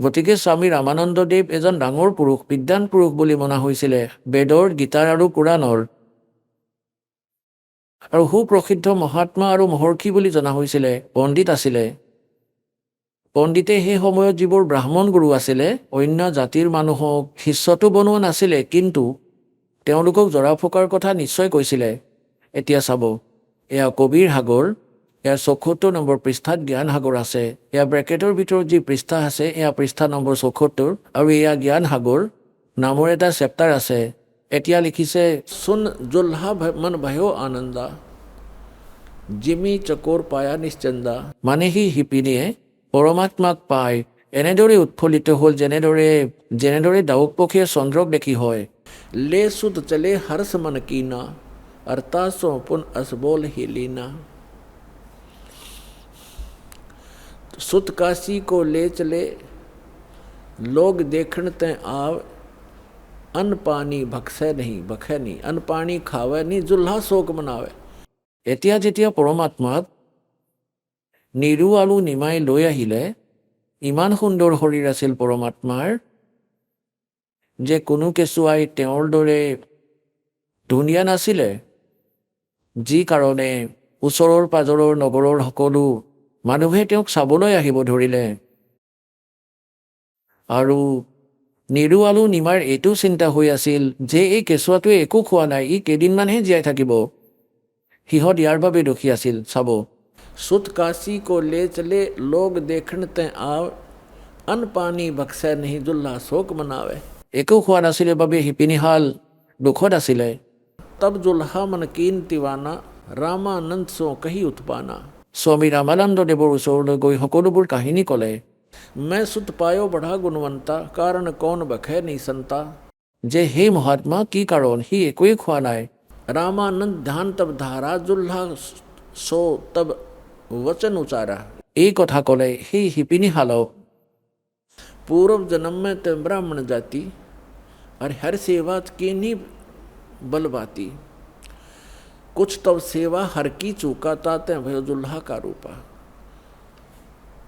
গতিকে স্বামী ৰামানন্দদেৱ এজন ডাঙৰ পুৰুষ, বিদ্বান পুৰুষ বুলি মনা হৈছিলে, বেদৰ, গীতাৰ আৰু পুৰাণৰ, আৰু সুপ্ৰসিদ্ধ মহাত্মা আৰু মহৰ্ষি বুলি জনা হৈছিলে, পণ্ডিত আছিলে। পণ্ডিতে সেই সময়ত যিবোৰ ব্ৰাহ্মণ গুৰু আছিলে, অন্য জাতিৰ মানুহক শিষ্যটো বনোৱা নাছিলে, কিন্তু তেওঁলোকক জৰা ফুকাৰ কথা নিশ্চয় কৈছিলে। এতিয়া চাব, এয়া কবিৰ সাগৰ, ইয়াৰ 74 নম্বৰ পৃষ্ঠাত জ্ঞান সাগৰ আছে। এয়া ব্ৰেকেটৰ ভিতৰত যি পৃষ্ঠা আছে, এয়া পৃষ্ঠা নম্বৰ 74, আৰু এয়া জ্ঞান সাগৰ নামৰ এটা চেপ্টাৰ আছে। এতিয়া লিখিছে, চুন জুল্হা মন ভয়ো আনন্দা, জিমি চকোৰ পায়া নিশ্চন্দা। মানে সি শিপিনীয়ে পৰমাত্মাক পাই এনেদৰে উৎফুল্লিত হ'ল, যেনেদৰে ডাউক পক্ষীয়ে চন্দ্ৰক দেখি হয়। লে সুত চলে হৰ্ষ মন কিনা, अर्थासो पुन असबोल ही लीना। सुत काशी को ले चले लोग देखण ते आव, अन्न पानी भक्षे नहीं, भखे नहीं, अन्न पानी खावे नहीं, जुल्हा शोक मनावे। এতিয়া যেতিয়া পৰমাত্মাক নিৰু আৰু নিমাই লৈ আহিলে, ইমান সুন্দৰ শৰীৰ আছিল পৰমাত্মাৰ যে কোনো কেঁচুৱাই তেওঁৰ দৰে ধুনীয়া নাছিলে, যি কাৰণে ওচৰৰ পাজৰৰ নগৰৰ সকলো মানুহে তেওঁক চাবলৈ আহিব ধৰিলে। আৰু নিৰু আৰু নিমাৰ এইটো চিন্তা হৈ আছিল যে এই কেঁচুৱাটোৱে একো খোৱা নাই, ই কেইদিনমানহে জীয়াই থাকিব। সিহঁত ইয়াৰ বাবে দুখী আছিল। চাব, সুত কাশী কো লে চলে লোক দেখণ তে আৱ, अन्न पानी बख्शे नहीं, जुल्हा शोक मनावे। একো খোৱা নাছিলে বাবে শিপিনীহাল দুখত আছিলে। তব জুলহা মন কিন তিৱানা ৰামানন্দ সো কহি উৎপানা। স্বামী ৰামানন্দ দেৱৰ ওচৰলৈ গৈ সকলোবোৰ কাহিনী ক'লে। मैं सुत पायो बढ़ा गुणवंता कारण कौन बखे निसंता। যে হে মহাত্মা কি কাৰণ, সি একোৱেই খোৱা নাই। रामानंद ध्यान तब धारा जुल्हा सो तब वचन उचारा। এই কথা ক'লে সেই শিপিনীশালক। पूर्व जन्म में ते ब्राह्मण जाति और हर सेवा किन्हीं बलवाती। कुछ तब सेवा हर की चूका ताते भयो जुल्हा का रूपा।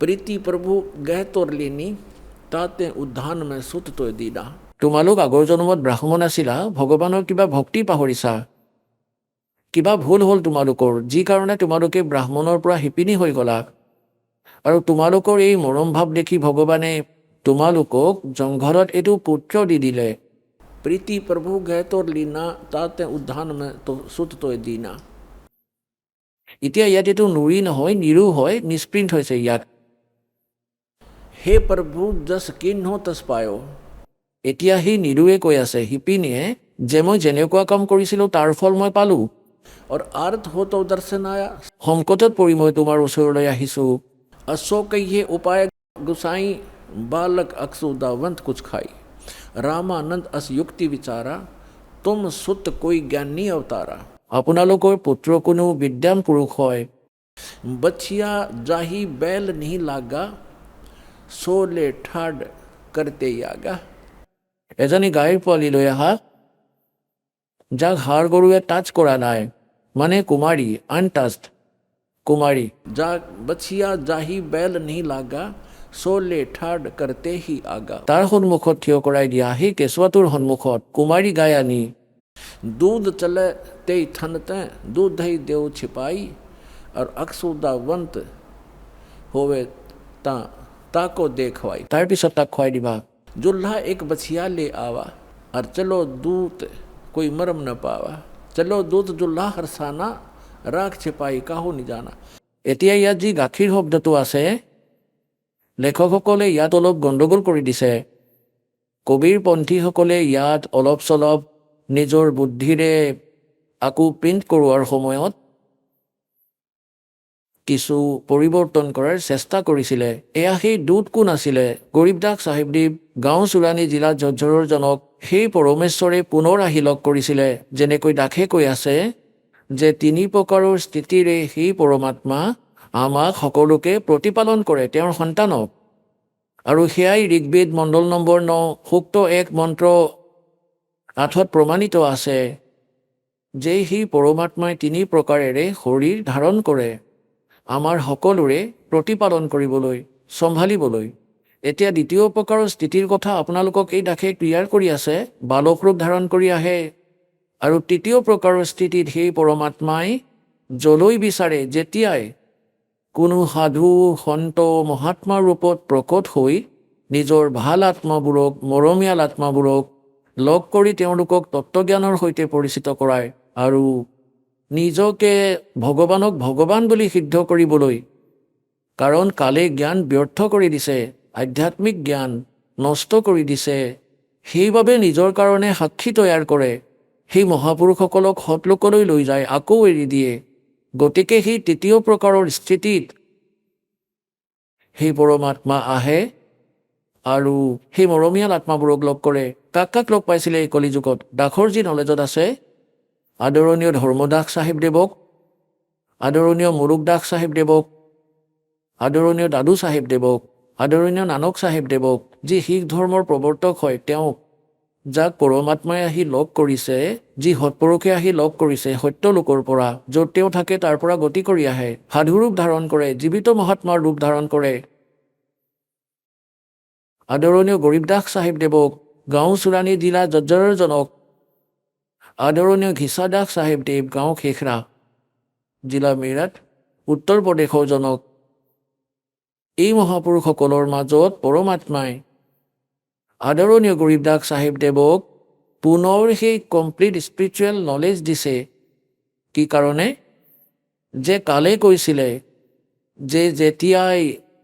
प्रीति प्रभु गह तोर लेनी ताते उद्धान में सुत तो दीना। তোমালোক আগৰ জন্মত ব্ৰাহ্মণ আছিলা, ভগৱানৰ কিবা ভক্তি পাহৰিছা। কিবা ভুল হ'ল তোমালোকৰ, যি কাৰণে তোমালোকে ব্ৰাহ্মণৰ পৰা শিপিনী হৈ গ'লা। আৰু তোমালোকৰ এই মৰম ভাৱ দেখি ভগৱানে তোমালোকক জংঘলত এইটো পুত্ৰ দি দিলে। প্ৰীতি প্ৰভু গহ তোৰ লীনা তাতে উদ্ধান মে সুত তই দীনা। এতিয়া ইয়াত এইটো নুৰি নহয়, নিৰু হয়, নিষ্প্ৰিণ্ট হৈছে ইয়াত। হে প্ৰভু যশ কিন্হ তছ পায়। এতিয়া সি নিৰুৱে কৈ আছে, শিপিনীয়ে, যে মই যেনেকুৱা কাম কৰিছিলোঁ তাৰ ফল মই পালোঁ। আৰু আৰ্থ হো তো দৰ্শন আয়া। সংকটত পৰি মই তোমাৰ ওচৰলৈ আহিছোঁ। अशोक ये उपाय गुसाई बालक अक्सुदावंत कुछ खाई। रामानंद अस युक्ति विचारा तुम सुत कोई ज्ञानी अवतारा। আপোনালোকৰ পুত্ৰ কোনো বিদ্যান পুৰুষ হয়। बछिया जाही बैल नहीं लागा सोले ठाड करते आगा। এজনী গাইৰ পোৱালি লৈ আহা, যাক হাৰ গৰুৱে টাচ কৰা নাই, মানে কুমাৰী, আনটাচড কুমাৰী। যাক বছিয়া জাহি বেল नहीं लागा सोले ठाड करते ही आगा। তাৰ সন্মুখত থিয় কৰাই দিয়া, সেই কেঁচুৱাটোৰ সন্মুখত কুমাৰী গাই আনি। दूध चले ते थनते दूध ही देव छिपाई और अक्सुदावंत होवे ताको देखवाई। তাৰপিছত তাক খুৱাই দিবা। जुल्हा एक बछिया ले आवा और चलो दूत कोई मरम न पावा। चलो दूत जुल्हा हरसाना राख छिपाई काहू नहीं जाना। এতিয়া ইয়াত যি গাখীৰ শব্দটো আছে, লেখকসকলে ইয়াত অলপ গণ্ডগোল কৰি দিছে। কবিৰপন্থীসকলে ইয়াত অলপ চলপ নিজৰ বুদ্ধিৰে আকৌ প্ৰিণ্ট কৰোৱাৰ সময়ত কিছু পৰিৱৰ্তন কৰাৰ চেষ্টা কৰিছিলে। এয়া সেই দূত কোন আছিলে? গৰীবদাস চাহিবদেৱ গাঁও চুৰাণী জিলা ঝজ্জৰৰ জনক সেই পৰমেশ্বৰে পুনৰ আহি লগ কৰিছিলে। যেনেকৈ দাসে কৈ আছে যে তিনি প্ৰকাৰৰ স্থিতিৰে সেই পৰমাত্মা আমাক সকলোকে প্ৰতিপালন কৰে, তেওঁৰ সন্তানক। আৰু সেয়াই ঋগ্বেদ মণ্ডল নম্বৰ 9 সূক্ত 1 মন্ত্ৰ 8 প্ৰমাণিত আছে যে সেই পৰমাত্মাই তিনি প্ৰকাৰেৰে শৰীৰ ধাৰণ কৰে আমাৰ সকলোৰে প্ৰতিপালন কৰিবলৈ, চম্ভালিবলৈ। এতিয়া দ্বিতীয় প্ৰকাৰৰ স্থিতিৰ কথা আপোনালোকক এই দাসে ক্লিয়াৰ কৰি আছে। বালক ৰূপ ধাৰণ কৰি আহে। আৰু তৃতীয় প্ৰকাৰৰ স্থিতিত সেই পৰমাত্মাই যলৈ বিচাৰে যেতিয়াই কোনো সাধু সন্ত মহাত্মাৰ ৰূপত প্ৰকট হৈ নিজৰ ভাল আত্মাবোৰক, মৰমীয়াল আত্মাবোৰক লগ কৰি তেওঁলোকক তত্ত্বজ্ঞানৰ সৈতে পৰিচিত কৰায় আৰু নিজকে ভগৱানক ভগৱান বুলি সিদ্ধ কৰিবলৈ। কাৰণ কালে জ্ঞান ব্যৰ্থ কৰি দিছে, আধ্যাত্মিক জ্ঞান নষ্ট কৰি দিছে, সেইবাবে নিজৰ কাৰণে সাক্ষী তৈয়াৰ কৰে। সেই মহাপুৰুষসকলক সৎলোকলৈ লৈ যায়, আকৌ এৰি দিয়ে। গতিকে সেই তৃতীয় প্ৰকাৰৰ স্থিতিত সেই পৰমাত্মা আহে আৰু সেই মৰমীয়াল আত্মাবোৰক লগ কৰে। কাক কাক লগ পাইছিলে এই কলিযুগত? দাসৰ যি নলেজত আছে, আদৰণীয় ধৰ্মদাস চাহিবদেৱক, আদৰণীয় মুৰুগদাস চাহিবদেৱক, আদৰণীয় দাদু চাহিবদেৱক, আদৰণীয় নানক চাহিবদেৱক, যি শিখ ধৰ্মৰ প্ৰৱৰ্তক হয়, তেওঁক, যাক পৰমাত্মাই আহি লগ কৰিছে, যি সৎপুৰুষে আহি লগ কৰিছে সত্য লোকৰ পৰা, য'ত তেওঁ থাকে তাৰ পৰা গতি কৰি আহে, সাধু ৰূপ ধাৰণ কৰে, জীৱিত মহাত্মাৰ ৰূপ ধাৰণ কৰে। আদৰণীয় গৰীবদাস চাহিবদেৱক, গাঁও চুৰাণী জিলা ঝজ্জৰৰ জনক, আদৰণীয় ঘিচাদাস চাহিবদেৱ, গাঁও খেখৰা, জিলা মিৰাট, উত্তৰ প্ৰদেশৰ জনক। এই মহাপুৰুষসকলৰ মাজত পৰমাত্মাই আদৰণীয় গৰীবদাস চাহিবদেৱক পুনৰ সেই কমপ্লিট স্পিৰিচুৱেল নলেজ দিছে। কি কাৰণে? যে কালে কৈছিলে যে যেতিয়াই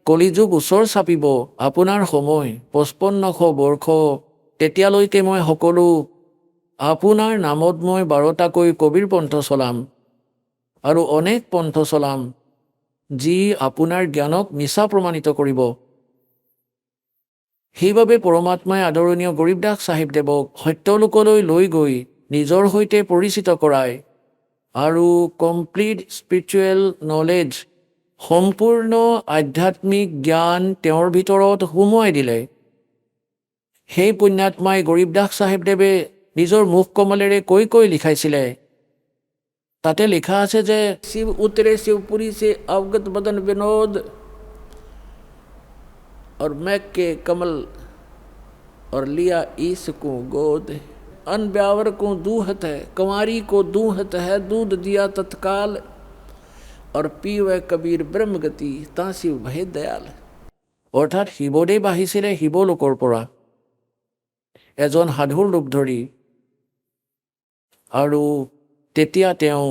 কলিযুগ ওচৰ চাপিব, আপোনাৰ সময় 5500 বৰ্ষ তেতিয়ালৈকে মই সকলো আপোনাৰ নামত মই 12টাকৈ কবিৰ পন্থ চলাম আৰু অনেক পন্থ চলাম যি আপোনাৰ জ্ঞানক মিছা প্ৰমাণিত কৰিব। সেইবাবে পৰমাত্মাই আদৰণীয় গৰীবদাস চাহিবদেৱক সত্যলোকলৈ লৈ গৈ নিজৰ সৈতে পৰিচিত কৰায় আৰু কমপ্লিট স্পিৰিচুৱেল নলেজ, সম্পূৰ্ণ আধ্যাত্মিক জ্ঞান তেওঁৰ ভিতৰত সুমুৱাই দিলে। সেই পুণ্যাত্মাই গৰীবদাস চাহিবদেৱে নিজৰ মুখ কমলেৰে কৈ লিখাইছিলে। তাতে লিখা আছে যে শিৱ উতৰে শিৱপুৰী সে অৱগত বদন বিনোদ और मैक के कमल और लिया ईस को गोद, अन ब्यावर को दूहत है कंवारी को दूहत है दूध दिया तत्काल और पीवे कबीर ब्रह्मगति ता शिव भय दयाल। অৰ্থাৎ শিৱদেৱ আহিছিলে শিৱলোকৰ পৰা এজন সাধুৰ ৰূপ ধৰি, আৰু তেতিয়া তেওঁ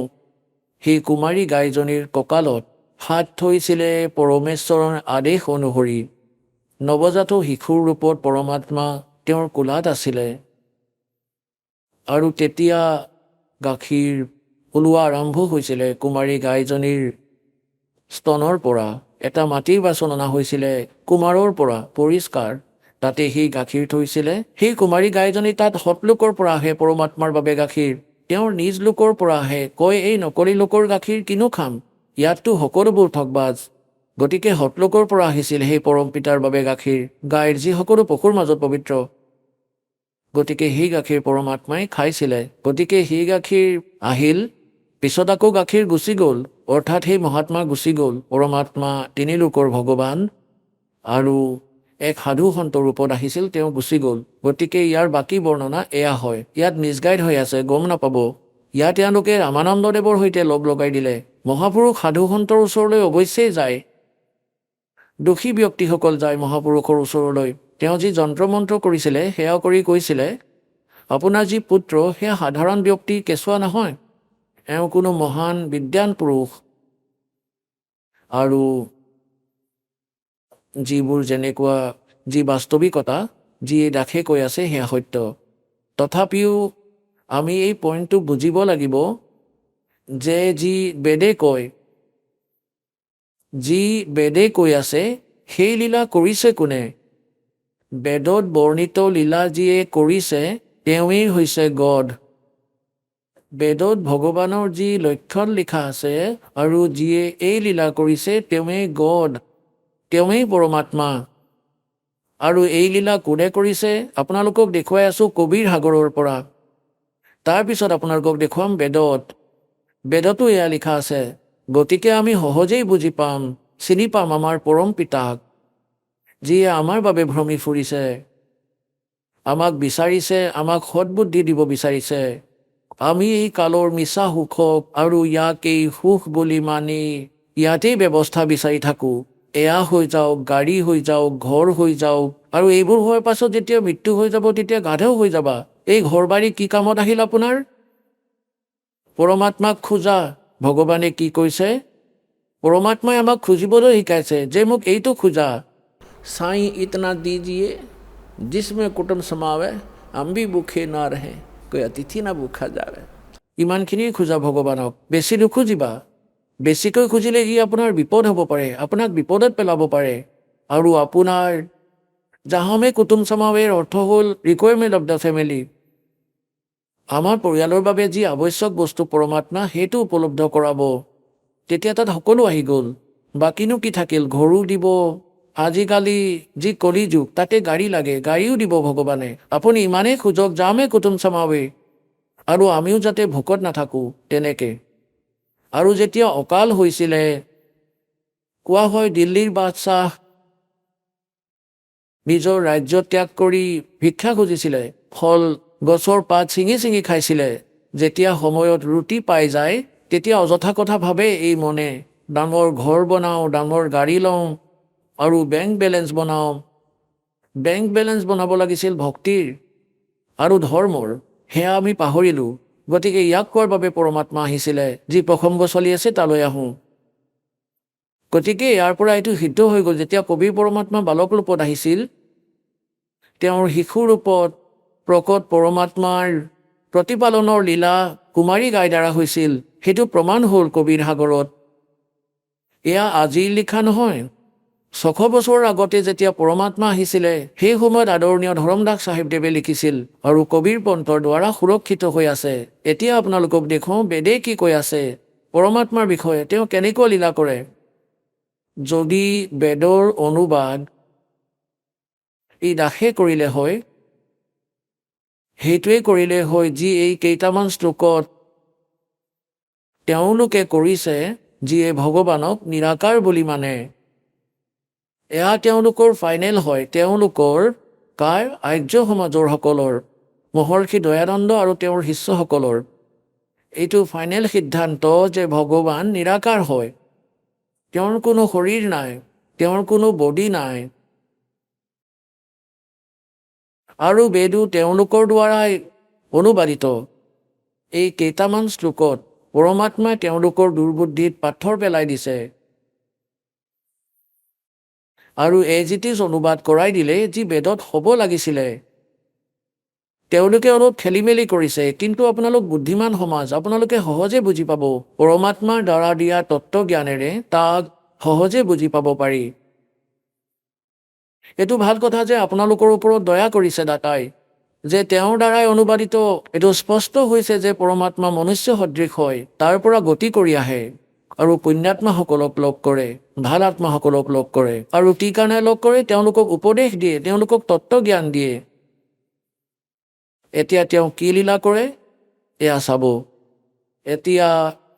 সেই কুমাৰী গাইজনীৰ কঁকালত হাত থৈছিলে পৰমেশ্বৰৰ আদেশ অনুসৰি। নৱজাত শিশুৰ ৰূপত পৰমাত্মা তেওঁৰ কোলাত আছিলে আৰু তেতিয়া গাখীৰ ওলোৱা আৰম্ভ হৈছিলে কুমাৰী গাইজনীৰ স্তনৰ পৰা। এটা মাটিৰ বাচন অনা হৈছিলে কুমাৰৰ পৰা পৰিষ্কাৰ, তাতে সেই গাখীৰ থৈছিলে। সেই কুমাৰী গাইজনী তাত সৎলোকৰ পৰা আহে পৰমাত্মাৰ বাবে গাখীৰ, তেওঁৰ নিজ লোকৰ পৰা আহে। কয় এই নকলি লোকৰ গাখীৰ কিনো খাম, ইয়াততো সকলোবোৰ ঠগবাজ। গতিকে সৎলোকৰ পৰা আহিছিল সেই পৰম পিতাৰ বাবে গাখীৰ, গাইৰ যি সকলো পশুৰ মাজত পবিত্ৰ। গতিকে সেই গাখীৰ পৰমাত্মাই খাইছিলে। গতিকে সেই গাখীৰ আহিল, পিছত আকৌ গাখীৰ গুচি গ'ল, অৰ্থাৎ সেই মহাত্মা গুচি গ'ল। পৰমাত্মা তিনি লোকৰ ভগৱান আৰু এক সাধু সন্ত ৰূপত আহিছিল, তেওঁ গুচি গ'ল। গতিকে ইয়াৰ বাকী বৰ্ণনা এয়া হয়। ইয়াত মিছগাইড হৈ আছে, গম নাপাব। ইয়াত তেওঁলোকে ৰামানন্দদেৱৰ সৈতে লগ লগাই দিলে। মহাপুৰুষ সাধু সন্তৰ ওচৰলৈ অৱশ্যেই যায়, দোষী ব্যক্তিসকল যায় মহাপুৰুষৰ ওচৰলৈ। তেওঁ যি যন্ত্ৰ মন্ত্ৰ কৰিছিলে সেয়া কৰি কৈছিলে আপোনাৰ যি পুত্ৰ সেয়া সাধাৰণ ব্যক্তি, কেঁচুৱা নহয়, এওঁ কোনো মহান বিদ্যান পুৰুষ। আৰু যিবোৰ যেনেকুৱা যি বাস্তৱিকতা যি দাসে কৈ আছে সেয়া সত্য। তথাপিও আমি এই পইণ্টটো বুজিব লাগিব যে যি বেদে কৈ আছে সেই লীলা কৰিছে কোনে? বেদত বৰ্ণিত লীলা যিয়ে কৰিছে তেওঁৱেই হৈছে গড। বেদত ভগৱানৰ যি লক্ষণ লিখা আছে আৰু যিয়ে এই লীলা কৰিছে তেওঁৱেই গড, তেওঁৱেই পৰমাত্মা। আৰু এই লীলা কোনে কৰিছে আপোনালোকক দেখুৱাই আছোঁ কবিৰ সাগৰৰ পৰা। তাৰপিছত আপোনালোকক দেখুৱাম বেদতো এয়া লিখা আছে। গতিকে আমি সহজেই বুজি পাম, চিনি পাম আমাৰ পৰম পিতাক, যিয়ে আমাৰ বাবে ভ্ৰমি ফুৰিছে, আমাক বিচাৰিছে, আমাক সৎবুদ্ধি দিব বিচাৰিছে। আমি এই কালৰ মিছা সুখক আৰু ইয়াকেই সুখ বুলি মানি ইয়াতেই ব্যৱস্থা বিচাৰি থাকোঁ। এয়া হৈ যাওক, গাড়ী হৈ যাওক, ঘৰ হৈ যাওক, আৰু এইবোৰ হোৱাৰ পাছত যেতিয়া মৃত্যু হৈ যাব তেতিয়া গাধেও হৈ যাবা। এই ঘৰ বাৰী কি কামত আহিল আপোনাৰ? পৰমাত্মাক খোজা। ভগৱানে কি কৈছে? পৰমাত্মাই আমাক খুজিবলৈ শিকাইছে যে মোক এইটো খোজা। সাই ইতনা দিজিয়ে জিসমে কুটুম সমাৱে আম্বি ভুখে না ৰহে কৈ অতিথি না ভুখা যাৱে। ইমানখিনি খোজা ভগৱানক, বেছি নুখুজিবা। বেছিকৈ খুজিলে ই আপোনাৰ বিপদ হ'ব পাৰে, আপোনাক বিপদত পেলাব পাৰে। আৰু আপোনাৰ জাহামে কুটুম সমাৱেৰ অৰ্থ হ'ল ৰিকুৱাৰমেণ্ট অফ দ্য ফেমিলি। আমাৰ পৰিয়ালৰ বাবে যি আৱশ্যক বস্তু পৰমাত্মা সেইটো উপলব্ধ কৰাব। তেতিয়া তাত সকলো আহি গ'ল, বাকীনো কি থাকিল? ঘৰো দিব। আজিকালি যি কলি যুগ তাতে গাড়ী লাগে, গাড়ীও দিব ভগৱানে। আপুনি ইমানেই খোজক জামে কুটুম সমাৱে, আৰু আমিও যাতে ভোকত নাথাকোঁ তেনেকে। আৰু যেতিয়া অকাল হৈছিলে, কোৱা হয় দিল্লীৰ বাদশ্বাহ নিজৰ ৰাজ্য ত্যাগ কৰি ভিক্ষা খুজিছিলে, ফল গছৰ পাত ছিঙি খাইছিলে। যেতিয়া সময়ত ৰুটি পাই যায় তেতিয়া অযথা কথা ভাবে এই মনে, ডাঙৰ ঘৰ বনাওঁ, ডাঙৰ গাড়ী লওঁ আৰু বেংক বেলেঞ্চ বনাওঁ। বেংক বেলেঞ্চ বনাব লাগিছিল ভক্তিৰ আৰু ধৰ্মৰ, সেয়া আমি পাহৰিলোঁ। গতিকে ইয়াক কোৱাৰ বাবে পৰমাত্মা আহিছিলে। যি প্ৰসংগ চলি আছে তালৈ আহোঁ। গতিকে ইয়াৰ পৰা এইটো সিদ্ধ হৈ গ'ল, যেতিয়া কবিৰ পৰমাত্মা বালক ৰূপত আহিছিল, তেওঁৰ শিশু ৰূপত প্ৰকট পৰমাত্মাৰ প্ৰতিপালনৰ লীলা কুমাৰী গাই দ্বাৰা হৈছিল, সেইটো প্ৰমাণ হ'ল কবিৰ সাগৰত। এয়া আজিৰ লিখা নহয়। 600 বছৰ আগতে যেতিয়া পৰমাত্মা আহিছিলে, সেই সময়ত আদৰণীয় ধৰমদাস চাহিবদেৱে লিখিছিল আৰু কবিৰ পন্থৰ দ্বাৰা সুৰক্ষিত হৈ আছে। এতিয়া আপোনালোকক দেখুৱাওঁ বেদে কি কৈ আছে পৰমাত্মাৰ বিষয়ে, তেওঁ কেনেকুৱা লীলা কৰে। যদি বেদৰ অনুবাদ এই দাসে কৰিলে হয়, সেইটোৱে কৰিলে হয় যি এই কেইটামান শ্লোকত তেওঁলোকে কৰিছে, যিয়ে ভগৱানক নিৰাকাৰ বুলি মানে। এয়া তেওঁলোকৰ ফাইনেল হয়, তেওঁলোকৰ কাৰ আৰ্য সমাজৰ সকলৰ, মহৰ্ষি দয়ানন্দ আৰু তেওঁৰ শিষ্যসকলৰ। এইটো ফাইনেল সিদ্ধান্ত যে ভগৱান নিৰাকাৰ হয়, তেওঁৰ কোনো শৰীৰ নাই, তেওঁৰ কোনো বডি নাই। আৰু বেদো তেওঁলোকৰ দ্বাৰাই অনুবাদিত। এই কেইটামান শ্লোকত পৰমাত্মাই তেওঁলোকৰ দুৰ্বুদ্ধিত পাথৰ পেলাই দিছে আৰু এজ ইট ইজ অনুবাদ কৰাই দিলে যি বেদত হ'ব লাগিছিলে। তেওঁলোকে অলপ খেলি মেলি কৰিছে, কিন্তু আপোনালোক বুদ্ধিমান সমাজ, আপোনালোকে সহজে বুজি পাব। পৰমাত্মাৰ দ্বাৰা দিয়া তত্ত্বজ্ঞানেৰে তাক সহজে বুজি পাব পাৰি। এইটো ভাল কথা যে আপোনালোকৰ ওপৰত দয়া কৰিছে দাতাই, যে তেওঁৰ দ্বাৰাই অনুবাদিত এইটো স্পষ্ট হৈছে যে পৰমাত্মা মনুষ্য সদৃশ হয়, তাৰ পৰা গতি কৰি আহে আৰু পুণ্যাত্মাসকলক লগ কৰে, ভাল আত্মাসকলক লগ কৰে। আৰু কি কাৰণে লগ কৰে? তেওঁলোকক উপদেশ দিয়ে, তেওঁলোকক তত্ত্বজ্ঞান দিয়ে। এতিয়া তেওঁ কি লীলা কৰে এয়া চাব। এতিয়া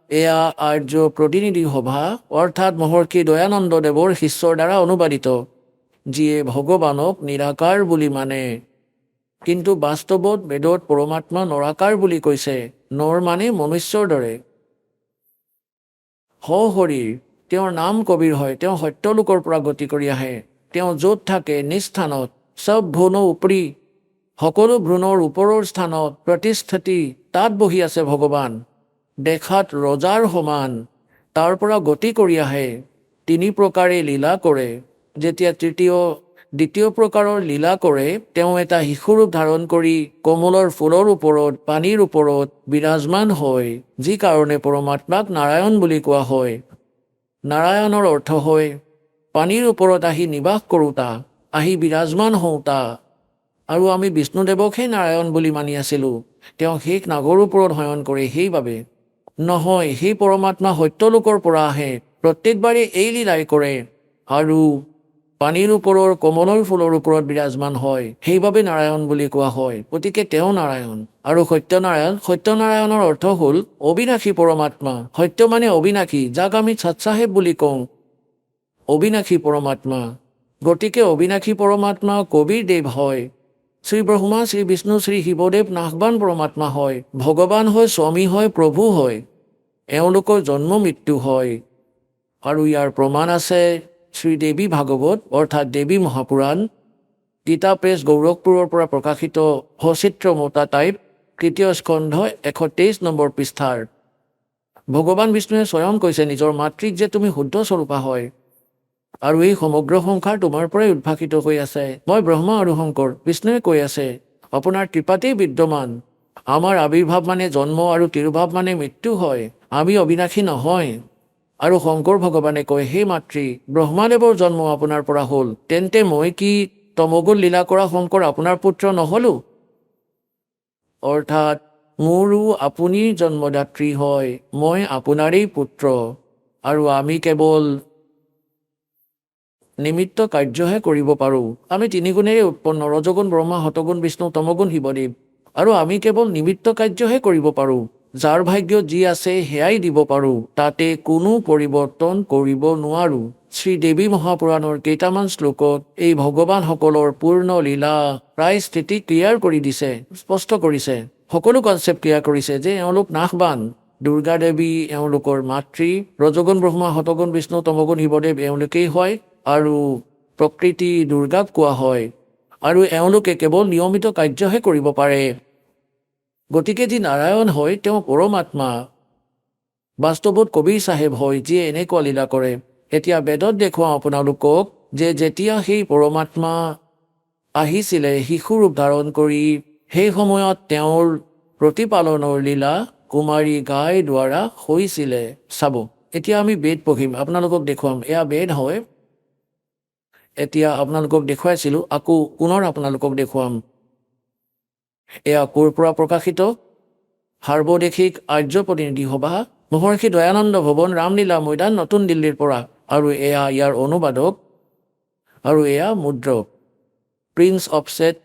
এয়া আৰ্য প্ৰতিনিধি সভা অৰ্থাৎ মহৰ্ষি দয়ানন্দ দেৱৰ শিষ্যৰ দ্বাৰা অনুবাদিত, যিয়ে ভগৱানক নিৰাকাৰ বুলি মানে। কিন্তু বাস্তৱত বেদত পৰমাত্মা নৰাকাৰ বুলি কৈছে। নৰ মানে মনুষ্যৰ দৰে। সশৰীৰ, তেওঁৰ নাম কবিৰ হয়, তেওঁ সত্যলোকৰ পৰা গতি কৰি আহে। তেওঁ য'ত থাকে নিস্থানত, চব ভ্ৰূণ উপৰি, সকলো ভ্ৰূণৰ ওপৰৰ স্থানত প্ৰতিষ্ঠিতি, তাত বহি আছে ভগৱান। দেখাত ৰজাৰ সমান, তাৰ পৰা গতি কৰি আহে। 3 প্ৰকাৰে লীলা কৰে। যেতিয়া দ্বিতীয় প্ৰকাৰৰ লীলা কৰে, তেওঁ এটা শিশুৰূপ ধাৰণ কৰি কমলৰ ফুলৰ ওপৰত, পানীৰ ওপৰত বিৰাজমান হয়, যি কাৰণে পৰমাত্মাক নাৰায়ণ বুলি কোৱা হয়। নাৰায়ণৰ অৰ্থ হয় পানীৰ ওপৰত আহি নিবাস কৰোঁতা, আহি বিৰাজমান হওঁতা। আৰু আমি বিষ্ণুদেৱকহে নাৰায়ণ বুলি মানি আছিলোঁ। তেওঁ শেষ নাগৰ ওপৰত শয়ন কৰে সেইবাবে। নহয়, সেই পৰমাত্মা সত্যলোকৰ পৰা আহে, প্ৰত্যেকবাৰে এই লীলাই কৰে আৰু পানীৰ ওপৰৰ কমলৰ ফুলৰ ওপৰত বিৰাজমান হয়, সেইবাবে নাৰায়ণ বুলি কোৱা হয়। গতিকে তেওঁ নাৰায়ণ আৰু সত্যনাৰায়ণ। সত্যনাৰায়ণৰ অৰ্থ হ'ল অবিনাশী পৰমাত্মা। সত্য মানে অবিনাশী, যাক আমি সৎসাহেব বুলি কওঁ, অবিনাশী পৰমাত্মা। গতিকে অবিনাশী পৰমাত্মা কবিৰ দেৱ হয়। শ্ৰী ব্ৰহ্মা, শ্ৰী বিষ্ণু, শ্ৰী শিৱদেৱ নাশবান পৰমাত্মা হয়, ভগৱান হয়, স্বামী হয়, প্ৰভু হয়। এওঁলোকৰ জন্ম মৃত্যু হয়। আৰু ইয়াৰ প্ৰমাণ আছে শ্ৰীদেৱী ভাগৱত অৰ্থাৎ দেৱী মহাপুৰাণ, গীতা প্ৰেছ গৌৰখপুৰৰ পৰা প্ৰকাশিত সচিত্ৰ মোটা টাইপ, 3য় স্কন্ধ 123 নম্বৰ পৃষ্ঠাৰ। ভগৱান বিষ্ণুৱে স্বয়ং কৈছে নিজৰ মাতৃক যে তুমি শুদ্ধ স্বৰূপা হয় আৰু এই সমগ্ৰ সংসাৰ তোমাৰ পৰাই উদ্ভাসিত হৈ আছে। মই ব্ৰহ্মা আৰু শংকৰ। বিষ্ণুৱে কৈ আছে আপোনাৰ কৃপাতেই বিদ্যমান। আমাৰ আবিৰ্ভাৱ মানে জন্ম আৰু তিৰোভাৱ মানে মৃত্যু হয়, আমি অবিনাশী নহয়। আৰু শংকৰ ভগৱানে কয়, হে মাতৃ, ব্ৰহ্মাদেৱৰ জন্ম আপোনাৰ পৰা হ'ল, তেন্তে মই কি তমোগুণ লীলা কৰা শংকৰ আপোনাৰ পুত্ৰ নহলো? অৰ্থাৎ মোৰো আপুনি জন্মদাত্ৰী হয়, মই আপোনাৰেই পুত্ৰ আৰু আমি কেৱল নিমিত্ত কাৰ্যহে কৰিব পাৰোঁ। আমি 3 গুণেৰে উৎপন্ন, ৰজগুণ ব্ৰহ্মা, সতগুণ বিষ্ণু, তমগুণ শিৱদেৱ, আৰু আমি কেৱল নিমিত্ত কাৰ্যহে কৰিব পাৰোঁ। যাৰ ভাগ্যত যি আছে সেয়াই দিব পাৰোঁ, তাতে কোনো পৰিৱৰ্তন কৰিব নোৱাৰোঁ। শ্ৰীদেৱী মহাপুৰাণৰ কেইটামান শ্লোকত এই ভগৱানসকলৰ পূৰ্ণ লীলা প্ৰায় স্থিতি ক্লিয়াৰ কৰি দিছে, স্পষ্ট কৰিছে, সকলো কনচেপ্ট ক্লিয়াৰ কৰিছে যে এওঁলোক নাশবান। দুৰ্গা দেৱী এওঁলোকৰ মাতৃ, ৰজগুণ ব্ৰহ্মা, সতগুণ বিষ্ণু, তমগুণ শিৱদেৱ এওঁলোকেই হয় আৰু প্ৰকৃতি দুৰ্গাক কোৱা হয়। আৰু এওঁলোকে কেৱল নিয়মিত কাৰ্যহে কৰিব পাৰে। গতিকে যি নাৰায়ণ হয় তেওঁ পৰমাত্মা। বাস্তৱত কবিৰ চাহেব হয় যিয়ে এনেকুৱা লীলা কৰে। এতিয়া বেদত দেখুৱাওঁ আপোনালোকক যে যেতিয়া সেই পৰমাত্মা আহিছিলে শিশু ৰূপ ধাৰণ কৰি সেই সময়ত তেওঁৰ প্ৰতিপালনৰ লীলা কুমাৰী গাইৰ দ্বাৰা হৈছিলে। চাব, এতিয়া আমি বেদ পঢ়িম, আপোনালোকক দেখুৱাম। এয়া বেদ হয়। এতিয়া আপোনালোকক দেখুৱাইছিলোঁ, আকৌ পুনৰ আপোনালোকক দেখুৱাম। এয়া ক'ৰ পৰা প্ৰকাশিত? সাৰ্বদেশিক আৰ্য প্ৰতিনিধি সভা, মহৰ্ষি দয়ানন্দ ভৱন, ৰামলীলা মৈদান, নতুন দিল্লীৰ পৰা। আৰু এয়া ইয়াৰ অনুবাদক আৰু এয়া মুদ্ৰক, prince offset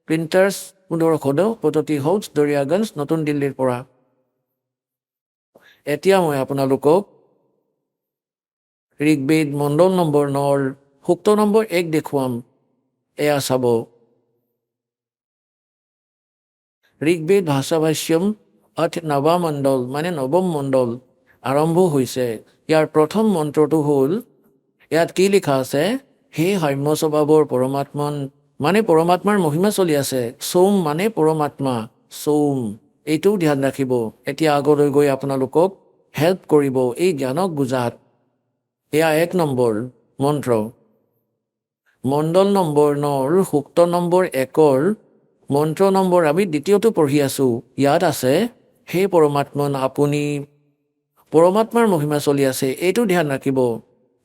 printers, 1514 house, Daryaganj, নতুন দিল্লীৰ পৰা। এতিয়া মই আপোনালোকক ঋগ্বেদ মণ্ডল নম্বৰ 9 সূক্ত নম্বৰ 1 দেখুৱাম। এয়া চাব, ঋগ্বেদ ভাষাভাষ্যম নৱামণ্ডল মানে নৱম মণ্ডল আৰম্ভ হৈছে। ইয়াৰ প্ৰথম মন্ত্ৰটো হ'ল, ইয়াত কি লিখা আছে? সেই সাম্য স্বভাৱৰ পৰমাত্মন মানে পৰমাত্মাৰ মহিমা চলি আছে। সৌম মানে পৰমাত্মা, সৌম, এইটোও ধ্যান ৰাখিব। এতিয়া আগলৈ গৈ আপোনালোকক হেল্প কৰিব এই জ্ঞানক বুজাত। এয়া 1 নম্বৰ মন্ত্ৰ, মণ্ডল নম্বৰ 9 সূক্ত নম্বৰ 1 মন্ত্ৰ নম্বৰ আমি দ্বিতীয়টো পঢ়ি আছো। ইয়াত আছে, সেই পৰমাত্মন আপুনি, পৰমাত্মাৰ মহিমা চলি আছে, এইটো ধ্যান ৰাখিব।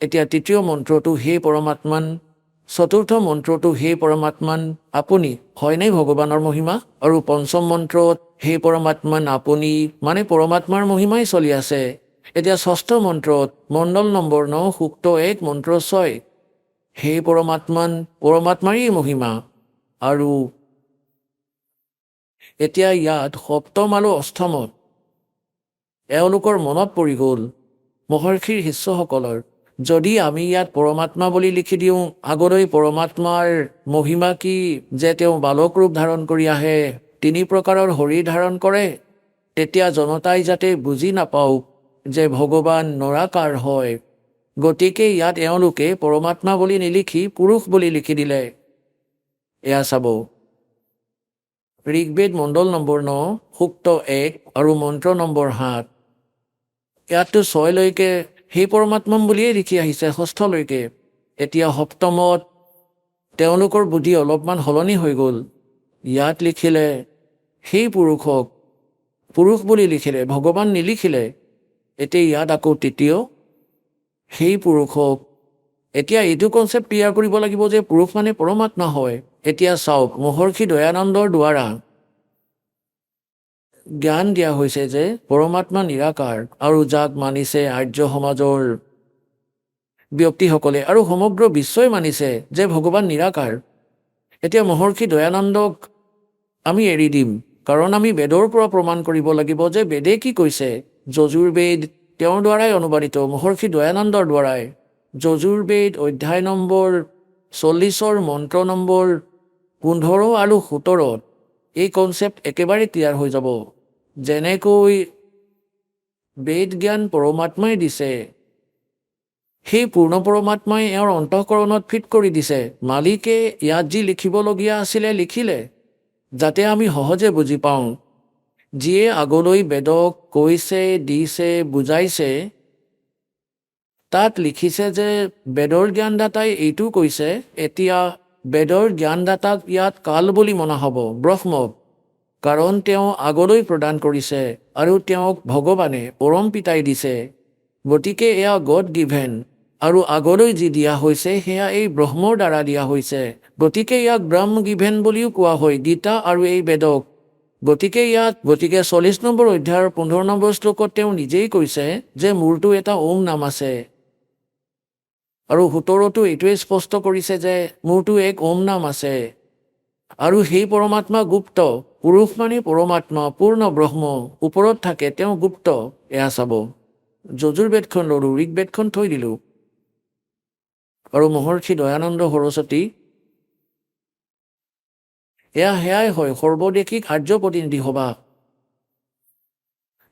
এতিয়া তৃতীয় মন্ত্ৰটো সেই পৰমাত্মান, চতুৰ্থ মন্ত্ৰটো সেই পৰমাত্মান আপুনি, হয়নে ভগৱানৰ মহিমা? আৰু পঞ্চম মন্ত্ৰত সেই পৰমাত্মান আপুনি মানে পৰমাত্মাৰ মহিমাই চলি আছে। এতিয়া ষষ্ঠ মন্ত্ৰত মণ্ডল নম্বৰ 9 সূক্ত 1 মন্ত্ৰ 6 সেই পৰমাত্মান, পৰমাত্মাৰেই মহিমা। আৰু এতিয়া ইয়াত সপ্তম আৰু অষ্টমত এওঁলোকৰ মনত পৰি গ'ল, মহৰ্ষিৰ শিষ্যসকলৰ, যদি আমি ইয়াত পৰমাত্মা বুলি লিখি দিওঁ, আগলৈ পৰমাত্মাৰ মহিমা কি যে তেওঁ বালক ৰূপ ধাৰণ কৰি আহে, 3 প্ৰকাৰৰ শৰীৰ ধাৰণ কৰে, তেতিয়া জনতাই যাতে বুজি নাপাওক যে ভগৱান নৰাকাৰ হয়। গতিকে ইয়াত এওঁলোকে পৰমাত্মা বুলি নিলিখি পুৰুষ বুলি লিখি দিলে। এয়া চাব, ঋগ্বেদ মণ্ডল নম্বৰ 9 সূক্ত 1 আৰু মন্ত্ৰ নম্বৰ 7। ইয়াততো 6লৈকে সেই পৰমাত্মা বুলিয়েই লিখি আহিছে, ষষ্ঠলৈকে। এতিয়া সপ্তমত তেওঁলোকৰ বুদ্ধি অলপমান সলনি হৈ গ'ল। ইয়াত লিখিলে সেই পুৰুষক পুৰুষ বুলি লিখিলে, ভগৱান নিলিখিলে। এতিয়া ইয়াত আকৌ তৃতীয় সেই পুৰুষক, এতিয়া এইটো কনচেপ্ট ক্লিয়াৰ কৰিব লাগিব যে পুৰুষ মানে পৰমাত্মা হয়। এতিয়া চাওক, মহৰ্ষি দয়ানন্দৰ দ্বাৰা জ্ঞান দিয়া হৈছে যে পৰমাত্মা নিৰাকাৰ, আৰু যাক মানিছে আৰ্য সমাজৰ ব্যক্তিসকলে আৰু সমগ্ৰ বিশ্বই মানিছে যে ভগৱান নিৰাকাৰ। এতিয়া মহৰ্ষি দয়ানন্দক আমি এৰি দিম, কাৰণ আমি বেদৰ পৰা প্ৰমাণ কৰিব লাগিব যে বেদে কি কৈছে। যজুৰ্বেদ তেওঁৰ দ্বাৰাই অনুবাদিত, মহৰ্ষি দয়ানন্দৰ দ্বাৰাই। যজুৰ্বেদ অধ্যায় নম্বৰ 40 মন্ত্ৰ নম্বৰ 15 আৰু 17 এই কনচেপ্ট একেবাৰে ক্লিয়াৰ হৈ যাব। যেনেকৈ বেদ জ্ঞান পৰমাত্মাই দিছে, সেই পূৰ্ণ পৰমাত্মাই এওঁৰ অন্তঃকৰণত ফিট কৰি দিছে। মালিকে ইয়াত যি লিখিবলগীয়া আছিলে লিখিলে, যাতে আমি সহজে বুজি পাওঁ। যিয়ে আগলৈ বেদক কৈছে, দিছে, বুজাইছে, তাত লিখিছে যে বেদৰ জ্ঞানদাতাই এইটো কৈছে। এতিয়া বেদৰ জ্ঞানদাতাক ইয়াত কাল বুলি মনা হ'ব, ব্ৰহ্মক, কাৰণ তেওঁ আগলৈ প্ৰদান কৰিছে আৰু তেওঁক ভগৱানে পৰম পিতাই দিছে। গতিকে এয়া গড গিভেন, আৰু আগলৈ যি দিয়া হৈছে সেয়া এই ব্ৰহ্মৰ দ্বাৰা দিয়া হৈছে। গতিকে ইয়াক ব্ৰহ্ম গিভেন বুলিও কোৱা হয়, গীতা আৰু এই বেদক। গতিকে 40 নম্বৰ অধ্যায়ৰ 15 নম্বৰ শ্লোকত তেওঁ নিজেই কৈছে যে মোৰতো এটা ওম নাম আছে, আৰু 17তো এইটোৱে স্পষ্ট কৰিছে যে মোৰতো এক ওম নাম আছে। আৰু সেই পৰমাত্মা গুপ্ত, পুৰুষ মানে পৰমাত্মা, পূৰ্ণ ব্ৰহ্ম, ওপৰত থাকে, তেওঁ গুপ্ত। এয়া চাব, যজুৰ্বেদখন ল'লোঁ, ঋগ্বেদখন থৈ দিলোঁ। আৰু মহৰ্ষি দয়ানন্দ সৰস্বতী, সেয়াই হয় সৰ্বদেশিক আৰ্য প্ৰতিনিধি সভা।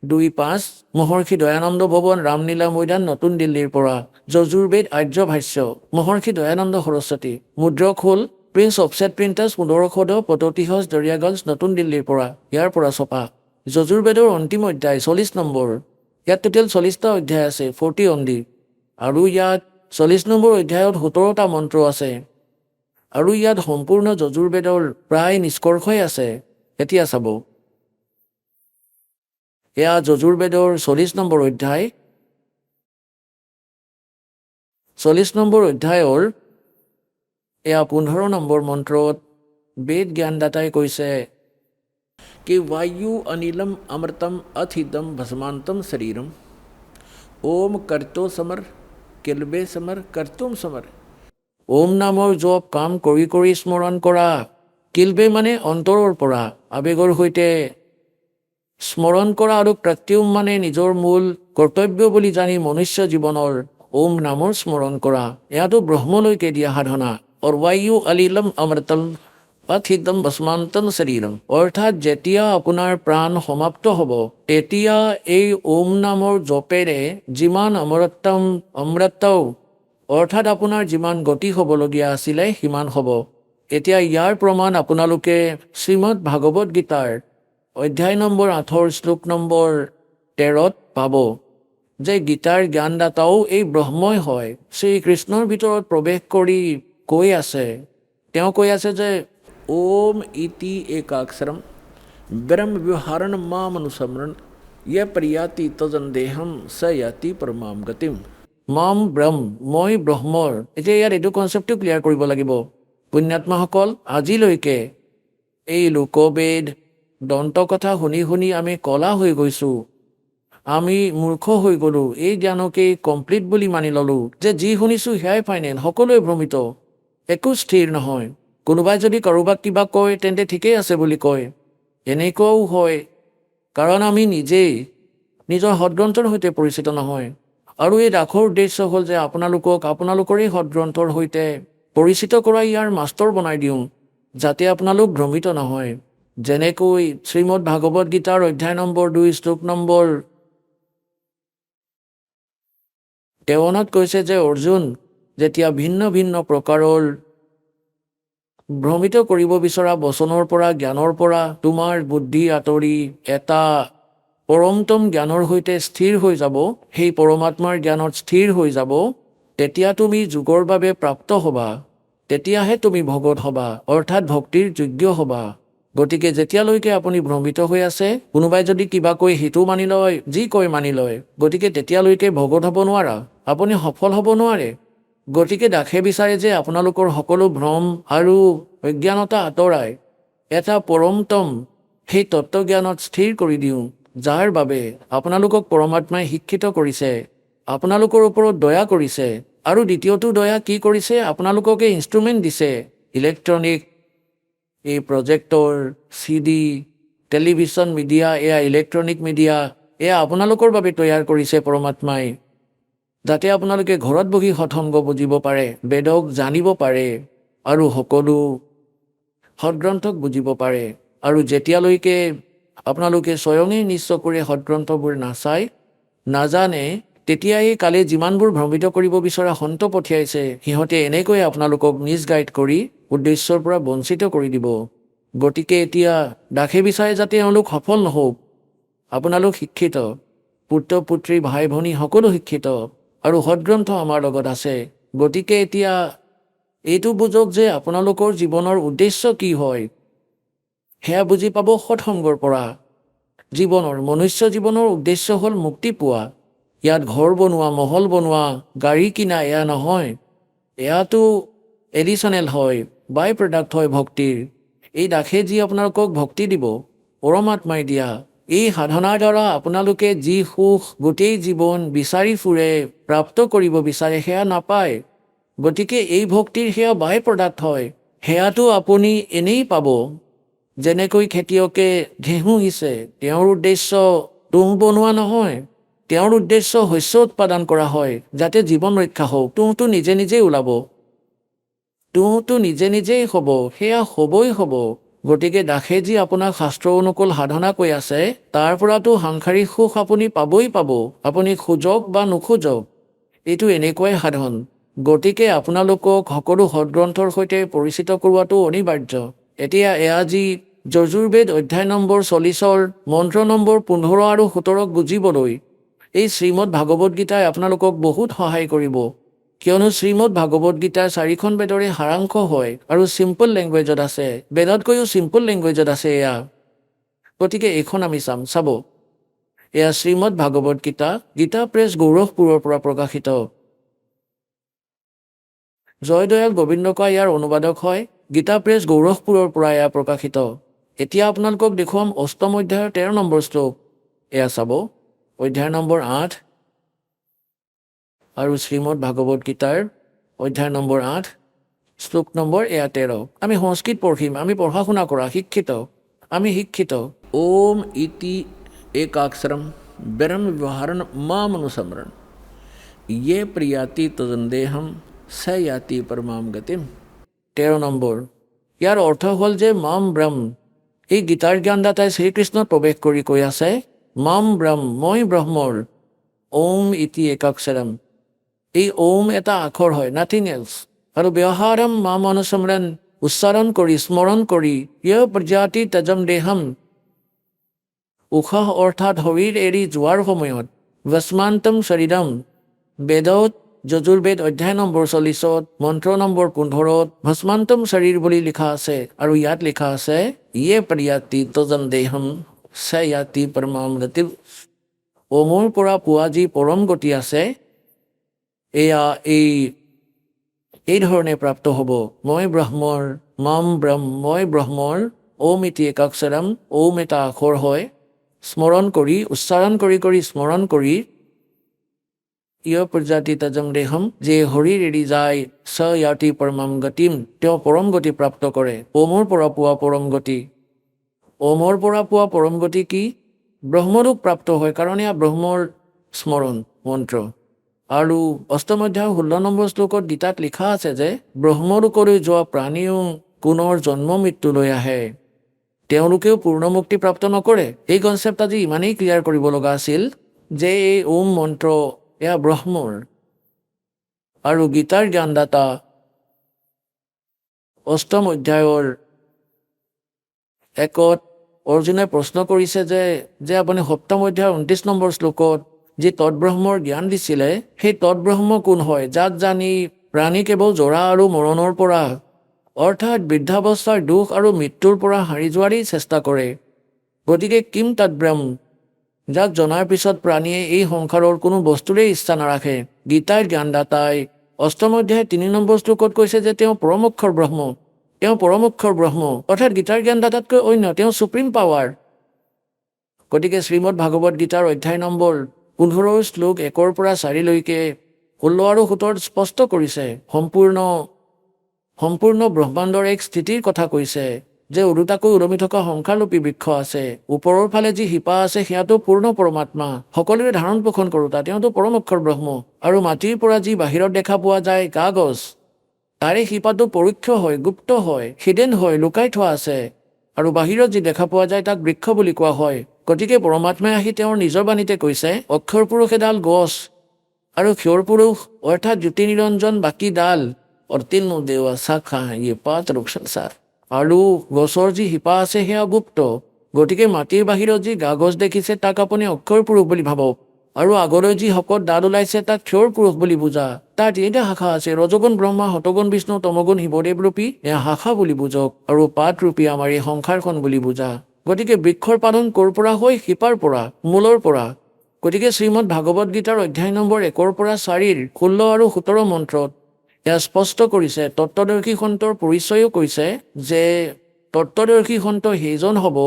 2-5 মহৰ্ষি দয়ানন্দ ভৱন, ৰামলীলা মৈদান, নতুন দিল্লীৰ পৰা। যজুৰ্বেদ আৰ্য ভাষ্য, মহৰ্ষি দয়ানন্দ সৰস্বতী। মুদ্ৰক হ'ল prince offset printers, 1510 পততি house, Daryaganj, নতুন দিল্লীৰ পৰা। ইয়াৰ পৰা ছপা। যজুৰ্বেদৰ অন্তিম অধ্যায় 40 নম্বৰ। ইয়াত টোটেল 40টা অধ্যায় আছে, 40 অনলি। আৰু ইয়াত 40 নম্বৰ অধ্যায়ত 17টা মন্ত্ৰ আছে। আৰু ইয়াত সম্পূৰ্ণ যজুৰ্বেদৰ প্ৰায় নিষ্কৰ্ষই আছে। এতিয়া চাব, এয়া যজুৰ্বেদৰ 40 নম্বৰ অধ্যায়। 40 নম্বৰ অধ্যায়ৰ এয়া 15 নম্বৰ মন্ত্ৰত বেদ জ্ঞানদাতাই কৈছে कि वायु अनिलम अमृतम अथिदम भस्मांतम शरीरम ओम कर्तो समर किलबे समर कर्तुम समर। ओम নামৰ জপ কাম কৰি কৰি স্মৰণ কৰা। কিলবে মানে অন্তৰৰ পৰা আবেগৰ সৈতে স্মৰণ কৰা, আৰু কৰ্তব্য মানে নিজৰ মূল কৰ্তব্য বুলি জানি মনুষ্য জীৱনৰ ওম নামৰ স্মৰণ কৰা। এয়াতো ব্ৰহ্মলৈকে দিয়া সাধনা। और वायु अलिलम अमृतम অথিতম ভস্মান্তম শৰীৰম, অৰ্থাৎ যেতিয়া আপোনাৰ প্ৰাণ সমাপ্ত হ'ব তেতিয়া এই ওম নামৰ জপেৰে যিমান অমৃত অৰ্থাৎ আপোনাৰ যিমান গতি হ'বলগীয়া আছিলে সিমান হ'ব। এতিয়া ইয়াৰ প্ৰমাণ আপোনালোকে শ্ৰীমদ ভাগৱত গীতাৰ অধ্যায় নম্বৰ 8 শ্লোক নম্বৰ 13 পাব যে গীতাৰ জ্ঞানদাতাও এই ব্ৰহ্মই হয়। শ্ৰীকৃষ্ণৰ ভিতৰত প্ৰৱেশ কৰি কৈ আছে, তেওঁ কৈ আছে যে ओम इति एकाक्षरम ब्रह्म व्यवहारण माम अनुसमरण यह प्रयाति तजन्देहम स याति परमाम गतिम। মাম ব্ৰহ্ম, মই ব্ৰহ্মৰ। এতিয়া ইয়াত এইটো কনচেপ্টটো ক্লিয়াৰ কৰিব লাগিব। পুণ্যাত্মাসকল, আজিলৈকে এই লোকবেদ দন্ত কথা শুনি শুনি আমি কলা হৈ গৈছোঁ, আমি মূৰ্খ হৈ গ'লোঁ। এই জ্ঞানকেই কমপ্লিট বুলি মানি ল'লোঁ যে যি শুনিছোঁ সেয়াই ফাইনেল। সকলোৱে ভ্ৰমিত, একো স্থিৰ নহয়। কোনোবাই যদি কাৰোবাক কিবা কয় তেন্তে ঠিকেই আছে বুলি কয়। এনেকুৱাও হয় কাৰণ আমি নিজেই নিজৰ সদগ্ৰন্থৰ সৈতে পৰিচিত নহয়। আৰু এই ৰাসৰ উদ্দেশ্য হ'ল যে আপোনালোকৰেই সদগ্ৰন্থৰ সৈতে পৰিচিত কৰা, ইয়াৰ মাষ্টৰ বনাই দিওঁ যাতে আপোনালোক ভ্ৰমিত নহয়। যেনেকৈ শ্ৰীমদ ভাগৱত গীতাৰ অধ্যায় নম্বৰ 2 শ্লোক নম্বৰ 53 কৈছে যে অৰ্জুন, যেতিয়া ভিন্ন ভিন্ন প্ৰকাৰৰ ভ্ৰমিত কৰিব বিচৰা বচনৰ পৰা জ্ঞানৰ পৰা তোমাৰ বুদ্ধি আঁতৰি এটা পৰমতম জ্ঞানৰ সৈতে স্থিৰ হৈ যাব, সেই পৰমাত্মাৰ জ্ঞানত স্থিৰ হৈ যাব, তেতিয়া তুমি যোগৰ বাবে প্ৰাপ্ত হ'বা, তেতিয়াহে তুমি ভগত হ'বা, অৰ্থাৎ ভক্তিৰ যোগ্য হ'বা। গতিকে যেতিয়ালৈকে আপুনি ভ্ৰমিত হৈ আছে, কোনোবাই যদি কিবা কৈ সেইটো মানি লয়, যি কয় মানি লয়, গতিকে তেতিয়ালৈকে ভগত হ'ব নোৱাৰা, আপুনি সফল হ'ব নোৱাৰে। গতিকে দাসে বিচাৰে যে আপোনালোকৰ সকলো ভ্ৰম আৰু অজ্ঞানতা আঁতৰাই এটা পৰমতম সেই তত্ত্বজ্ঞানত স্থিৰ কৰি দিওঁ, যাৰ বাবে আপোনালোকক পৰমাত্মাই শিক্ষিত কৰিছে, আপোনালোকৰ ওপৰত দয়া কৰিছে। আৰু দ্বিতীয়টো দয়া কি কৰিছে, আপোনালোককে ইনষ্ট্ৰুমেণ্ট দিছে, ইলেক্ট্ৰনিক এই প্ৰজেক্টৰ, CD, টেলিভিছন মিডিয়া, এয়া ইলেক্ট্ৰনিক মিডিয়া, এয়া আপোনালোকৰ বাবে তৈয়াৰ কৰিছে পৰমাত্মাই, যাতে আপোনালোকে ঘৰত বহি সৎসংগ বুজিব পাৰে, বেদক জানিব পাৰে আৰু সকলো সদগ্ৰন্থক বুজিব পাৰে। আৰু যেতিয়ালৈকে আপোনালোকে স্বয়ঙেই নিশ্চয়কৈ সদগ্ৰন্থবোৰ নাজানে, তেতিয়াই কালি যিমানবোৰ ভ্ৰমিত কৰিব বিচৰা সন্ত পঠিয়াইছে, সিহঁতে এনেকৈ আপোনালোকক মিছগাইড কৰি উদ্দেশ্যৰ পৰা বঞ্চিত কৰি দিব। গতিকে এতিয়া দাসে বিচাৰে যাতে এওঁলোক সফল নহওক। আপোনালোক শিক্ষিত, পুত্ৰ পুত্ৰী ভাই ভনী সকলো শিক্ষিত, আৰু সদগ্ৰন্থ আমাৰ লগত আছে। গতিকে এতিয়া এইটো বুজক যে আপোনালোকৰ জীৱনৰ উদ্দেশ্য কি হয়, সেয়া বুজি পাব সৎসংগৰ পৰা। মনুষ্য জীৱনৰ উদ্দেশ্য হ'ল মুক্তি পোৱা। ইয়াত ঘৰ বনোৱা, মহল বনোৱা, গাড়ী কিনা এয়া নহয়, এয়াতো এডিশ্যনেল হয়, বাই প্ৰডাক্ট হয় ভক্তিৰ। এই দাসে যি আপোনালোকক ভক্তি দিব, পৰমাত্মাই দিয়া, এই সাধনাৰ দ্বাৰা আপোনালোকে যি সুখ গোটেই জীৱন বিচাৰি ফুৰে, প্ৰাপ্ত কৰিব বিচাৰে, সেয়া নাপায়। গতিকে এই ভক্তিৰ সেয়া বাই প্ৰডাক্ট হয়, সেয়াটো আপুনি এনেই পাব। যেনেকৈ খেতিয়কে ঘেঁহু সিঁচে, তেওঁৰ উদ্দেশ্য তুঁহ বনোৱা নহয়, তেওঁৰ উদ্দেশ্য শস্য উৎপাদন কৰা হয় যাতে জীৱন ৰক্ষা হওক। তুঁহটো নিজে নিজেই ওলাব, তুঁহটো নিজে নিজেই হ'ব, সেয়া হ'বই হ'ব। গতিকে দাসে যি আপোনাক শাস্ত্ৰ অনুকূল সাধনা কৈ আছে, তাৰ পৰাতো সাংসাৰিক সুখ আপুনি পাবই পাব, আপুনি খোজক বা নোখোজক, এইটো এনেকুৱাই সাধন। গতিকে আপোনালোকক সকলো সদগ্ৰন্থৰ সৈতে পৰিচিত কৰোৱাটো অনিবাৰ্য। এতিয়া এয়া যি যজুৰ্বেদ অধ্যায় নম্বৰ 40 মন্ত্ৰ নম্বৰ 15 আৰু 17 বুজিবলৈ এই শ্ৰীমদ ভাগৱত গীতাই আপোনালোকক বহুত সহায় কৰিব। কিয়নো শ্ৰীমদ ভাগৱত গীতাৰ 4খন বেদৰে সাৰাংশ হয় আৰু চিম্পল লেংগুৱেজত আছে, বেদতকৈও চিম্পল লেংগুৱেজত আছে। এয়া গতিকে এইখন আমি চাব এয়া শ্ৰীমদ ভাগৱত গীতা গীতা প্ৰেছ গৌৰৱপুৰৰ পৰা প্ৰকাশিত। জয়দয়াল গোবিন্দকা ইয়াৰ অনুবাদক হয়। গীতা প্ৰেছ গৌৰৱপুৰৰ পৰা এয়া প্ৰকাশিত। এতিয়া আপোনালোকক দেখুৱাম অষ্টম অধ্যায়ৰ 13 নম্বৰ শ্লোক। এয়া চাব অধ্যায় নম্বৰ 8 আৰু শ্ৰীমদ ভাগৱত গীতাৰ অধ্যায় নম্বৰ 8 শ্লোক নম্বৰ এয়া 13। আমি সংস্কৃত পঢ়িম, আমি পঢ়া শুনা কৰা শিক্ষিত, আমি শিক্ষিত। ওম ইতি একাক্ষৰম ব্ৰহ্ম ব্যৱহাৰণ মামনুসমৰণ ইয়ে প্ৰিয়াতি তজন্দেহম স ইয়াতি পৰমাম গতিম। 13 নম্বৰ। ইয়াৰ অৰ্থ হ'ল যে মাম ব্ৰহ্ম, এই গীতাৰ জ্ঞানদাতাই শ্ৰীকৃষ্ণত প্ৰৱেশ কৰি কৈ আছে মাম ব্ৰহ্ম, মই ব্ৰহ্মৰ, ওম ইতি একাক্ষৰম, এই ওম এটা আখৰ হয়, নাথিং এলছ, আৰু ব্যৱহাৰম মাম অনুস্মৰণ, উচ্চাৰণ কৰি স্মৰণ কৰি ইয় প্ৰজাতি তজম দেহম, উশাহ অৰ্থাৎ শৰীৰ এৰি যোৱাৰ সময়ত, ভস্মান্তম শৰীৰম, বেদত যজুৰ্বেদ অধ্যায় নম্বৰ 40 মন্ত্ৰ নম্বৰ 15 ভস্মান্তম শৰীৰ বুলি লিখা আছে, আৰু ইয়াত লিখা আছে ইয়ে প্ৰিয়াতি তজম দেহম স ইয়াতি পৰমাম গতিম। ওমৰ পৰা পোৱা যি পৰম গতি আছে এয়া এই ধৰণে প্ৰাপ্ত হ'ব। মই ব্ৰহ্মৰ, মাম ব্ৰহ্ম, মই ব্ৰহ্মৰ, ওম ইতি একাক্ষৰম, ওম এটা আখৰ হয়, স্মৰণ কৰি উচ্চাৰণ কৰি কৰি স্মৰণ কৰি ইয় প্ৰজাতি তজম দেহম, যে শৰীৰ এৰি যায়, স ইয়াতি পৰমাম গতিম, তেওঁ পৰম গতি প্ৰাপ্ত কৰে। ওমৰ পৰা পোৱা পৰম গতি, ওমৰ পৰা পোৱা পৰম গতি কি? ব্ৰহ্মলোক প্ৰাপ্ত হয়, কাৰণ এয়া ব্ৰহ্মৰ স্মৰণ মন্ত্ৰ। আৰু অষ্টম অধ্যায় 16 নম্বৰ শ্লোকত গীতাত লিখা আছে যে ব্ৰহ্মলোকলৈ যোৱা প্ৰাণীও পুনৰ জন্ম মৃত্যু লৈ আহে, তেওঁলোকেও পূৰ্ণ মুক্তি প্ৰাপ্ত নকৰে। এই কনচেপ্ট আজি ইমানেই ক্লিয়াৰ কৰিব লগা আছিল যে এই ওম মন্ত্ৰ এয়া ব্ৰহ্মৰ। আৰু গীতাৰ জ্ঞানদাতা অষ্টম অধ্যায়ৰ 1 অৰ্জুনে প্ৰশ্ন কৰিছে যে আপুনি সপ্তম অধ্যায়ৰ 29 নম্বৰ শ্লোকত যি তৎব্ৰহ্মৰ জ্ঞান দিছিলে, সেই তৎব্ৰহ্ম কোন হয়? যাক জানি প্ৰাণী কেৱল জৰা আৰু মৰণৰ পৰা অৰ্থাৎ বৃদ্ধাৱস্থাৰ দুখ আৰু মৃত্যুৰ পৰা সাৰি যোৱাৰেই চেষ্টা কৰে। গতিকে কিম তৎব্ৰহ্ম, যাক জনাৰ পিছত প্ৰাণীয়ে এই সংসাৰৰ কোনো বস্তুৰে ইচ্ছা নাৰাখে। গীতাৰ জ্ঞানদাতাই অষ্টম অধ্যায় 3 নম্বৰ শ্লোকত কৈছে যে তেওঁ পৰম অক্ষৰ ব্ৰহ্ম, তেওঁ পৰম অক্ষৰ ব্ৰহ্ম, অৰ্থাৎ গীতাৰ জ্ঞানদাতাতকৈ অন্য, তেওঁ সুপ্ৰিম পাৱাৰ। গতিকে শ্ৰীমদ ভাগৱত গীতাৰ অধ্যায় নম্বৰ 15 শ্লোক 1 পৰা 4 লৈকে 16 আৰু 17 স্পষ্ট কৰিছে, সম্পূৰ্ণ ব্ৰহ্মাণ্ডৰ এক স্থিতিৰ কথা কৈছে যে ওলোটাকৈ ওলমি থকা সংসাৰৰূপী বৃক্ষ আছে, ওপৰৰ ফালে যি শিপা আছে সেয়াতো পূৰ্ণ পৰমাত্মা, সকলোৰে ধাৰণ পোষণ কৰোতা, তেওঁতো পৰম অক্ষৰ ব্ৰহ্ম। আৰু মাটিৰ পৰা যি বাহিৰত দেখা পোৱা যায় কাগজ, তাৰে শিপাটো পৰোক্ষ হয়, গুপ্ত হয়, হিডেন হয়, লুকাই থোৱা আছে। আৰু বাহিৰত যি দেখা পোৱা যায় তাক বৃক্ষ বুলি কোৱা হয়। গতিকে পৰমাত্মাই আহি তেওঁৰ নিজৰ বাণীতে কৈছে অক্ষৰ পুৰুষ এডাল গছ, আৰু ক্ষৰ পুৰুষ অৰ্থাৎ জ্যোতি নিৰঞ্জন বাকী ডাল, অৰ্তিল দেৱা শাখা ইয়ে পাত ৰূপ সংসাৰ। আৰু গছৰ যি শিপা আছে সেয়া গুপ্ত। গতিকে মাটিৰ বাহিৰত যি কাগজ দেখিছে তাক আপুনি অক্ষৰ পুৰুষ বুলি ভাবক, আৰু আগলৈ যি শকত ডাল ওলাইছে তাক ক্ষৰ পুৰুষ বুলি বুজা। তাৰ 3টা শাখা আছে, ৰজগুণ ব্ৰহ্মা, শতগুণ বিষ্ণু, তমগুণ শিৱদেৱ ৰূপী এয়া শাখা বুলি বুজক, আৰু পাত ৰূপী আমাৰ এই সংসাৰখন বুলি বুজা। গতিকে বৃক্ষৰ পালন ক'ৰ পৰা হয়? শিপাৰ পৰা, মূলৰ পৰা। গতিকে শ্ৰীমদ ভাগৱত গীতাৰ অধ্যায় নম্বৰ 1 পৰা 4 16 আৰু 17 মন্ত্ৰত এয়া স্পষ্ট কৰিছে, তত্ত্বদৰ্শী সন্তৰ পৰিচয়ো কৈছে যে তত্ত্বদৰ্শী সন্ত সেইজন হ'ব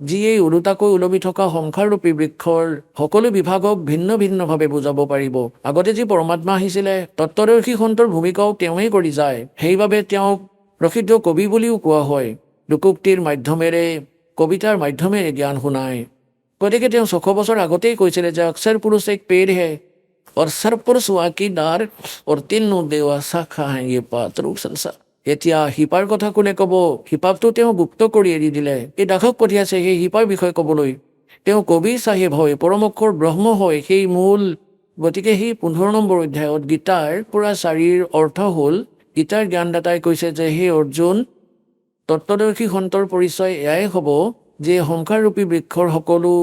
যি এই ওলোটাকৈ ওলমি থকা সংসাৰৰূপী বৃক্ষৰ সকলো বিভাগক ভিন্ন ভিন্নভাৱে বুজাব পাৰিব। আগতে যি পৰমাত্মা আহিছিলে তত্ত্বদৰ্শী সন্তৰ ভূমিকাও তেওঁৱেই কৰি যায়, সেইবাবে তেওঁক প্ৰসিদ্ধ কবি বুলিও কোৱা হয়। লোকোক্তিৰ মাধ্যমেৰে, কবিতাৰ মাধ্যমেৰে জ্ঞান শুনায়। গতিকে তেওঁ 600 বছৰ আগতেই কৈছিলে যে অক্ষৰ পুৰুষ এক পেड़ है और सर्वपुरुष वाकी डार और तीनों देवा शाखा हैं ये पात रूप संसार। এতিয়া শিপাৰ কথা কোনে ক'ব? শিপাকটো তেওঁ গুপ্ত কৰি এৰি দিলে। এই দাসক পঠিয়াইছে সেই শিপাৰ বিষয়ে ক'বলৈ। তেওঁ কবিৰ চাহেব হয়, পৰম অক্ষৰ ব্ৰহ্ম হয়, সেই মূল। গতিকে সেই 15 নম্বৰ অধ্যায়ত গীতাৰ পৰা 4 অৰ্থ হ'ল, গীতাৰ জ্ঞানদাতাই কৈছে যে হে অৰ্জুন, তত্ত্বদৰ্শী সন্তৰ পৰিচয় এয়াই হ'ব যে সংসাৰৰূপী বৃক্ষৰ সকলো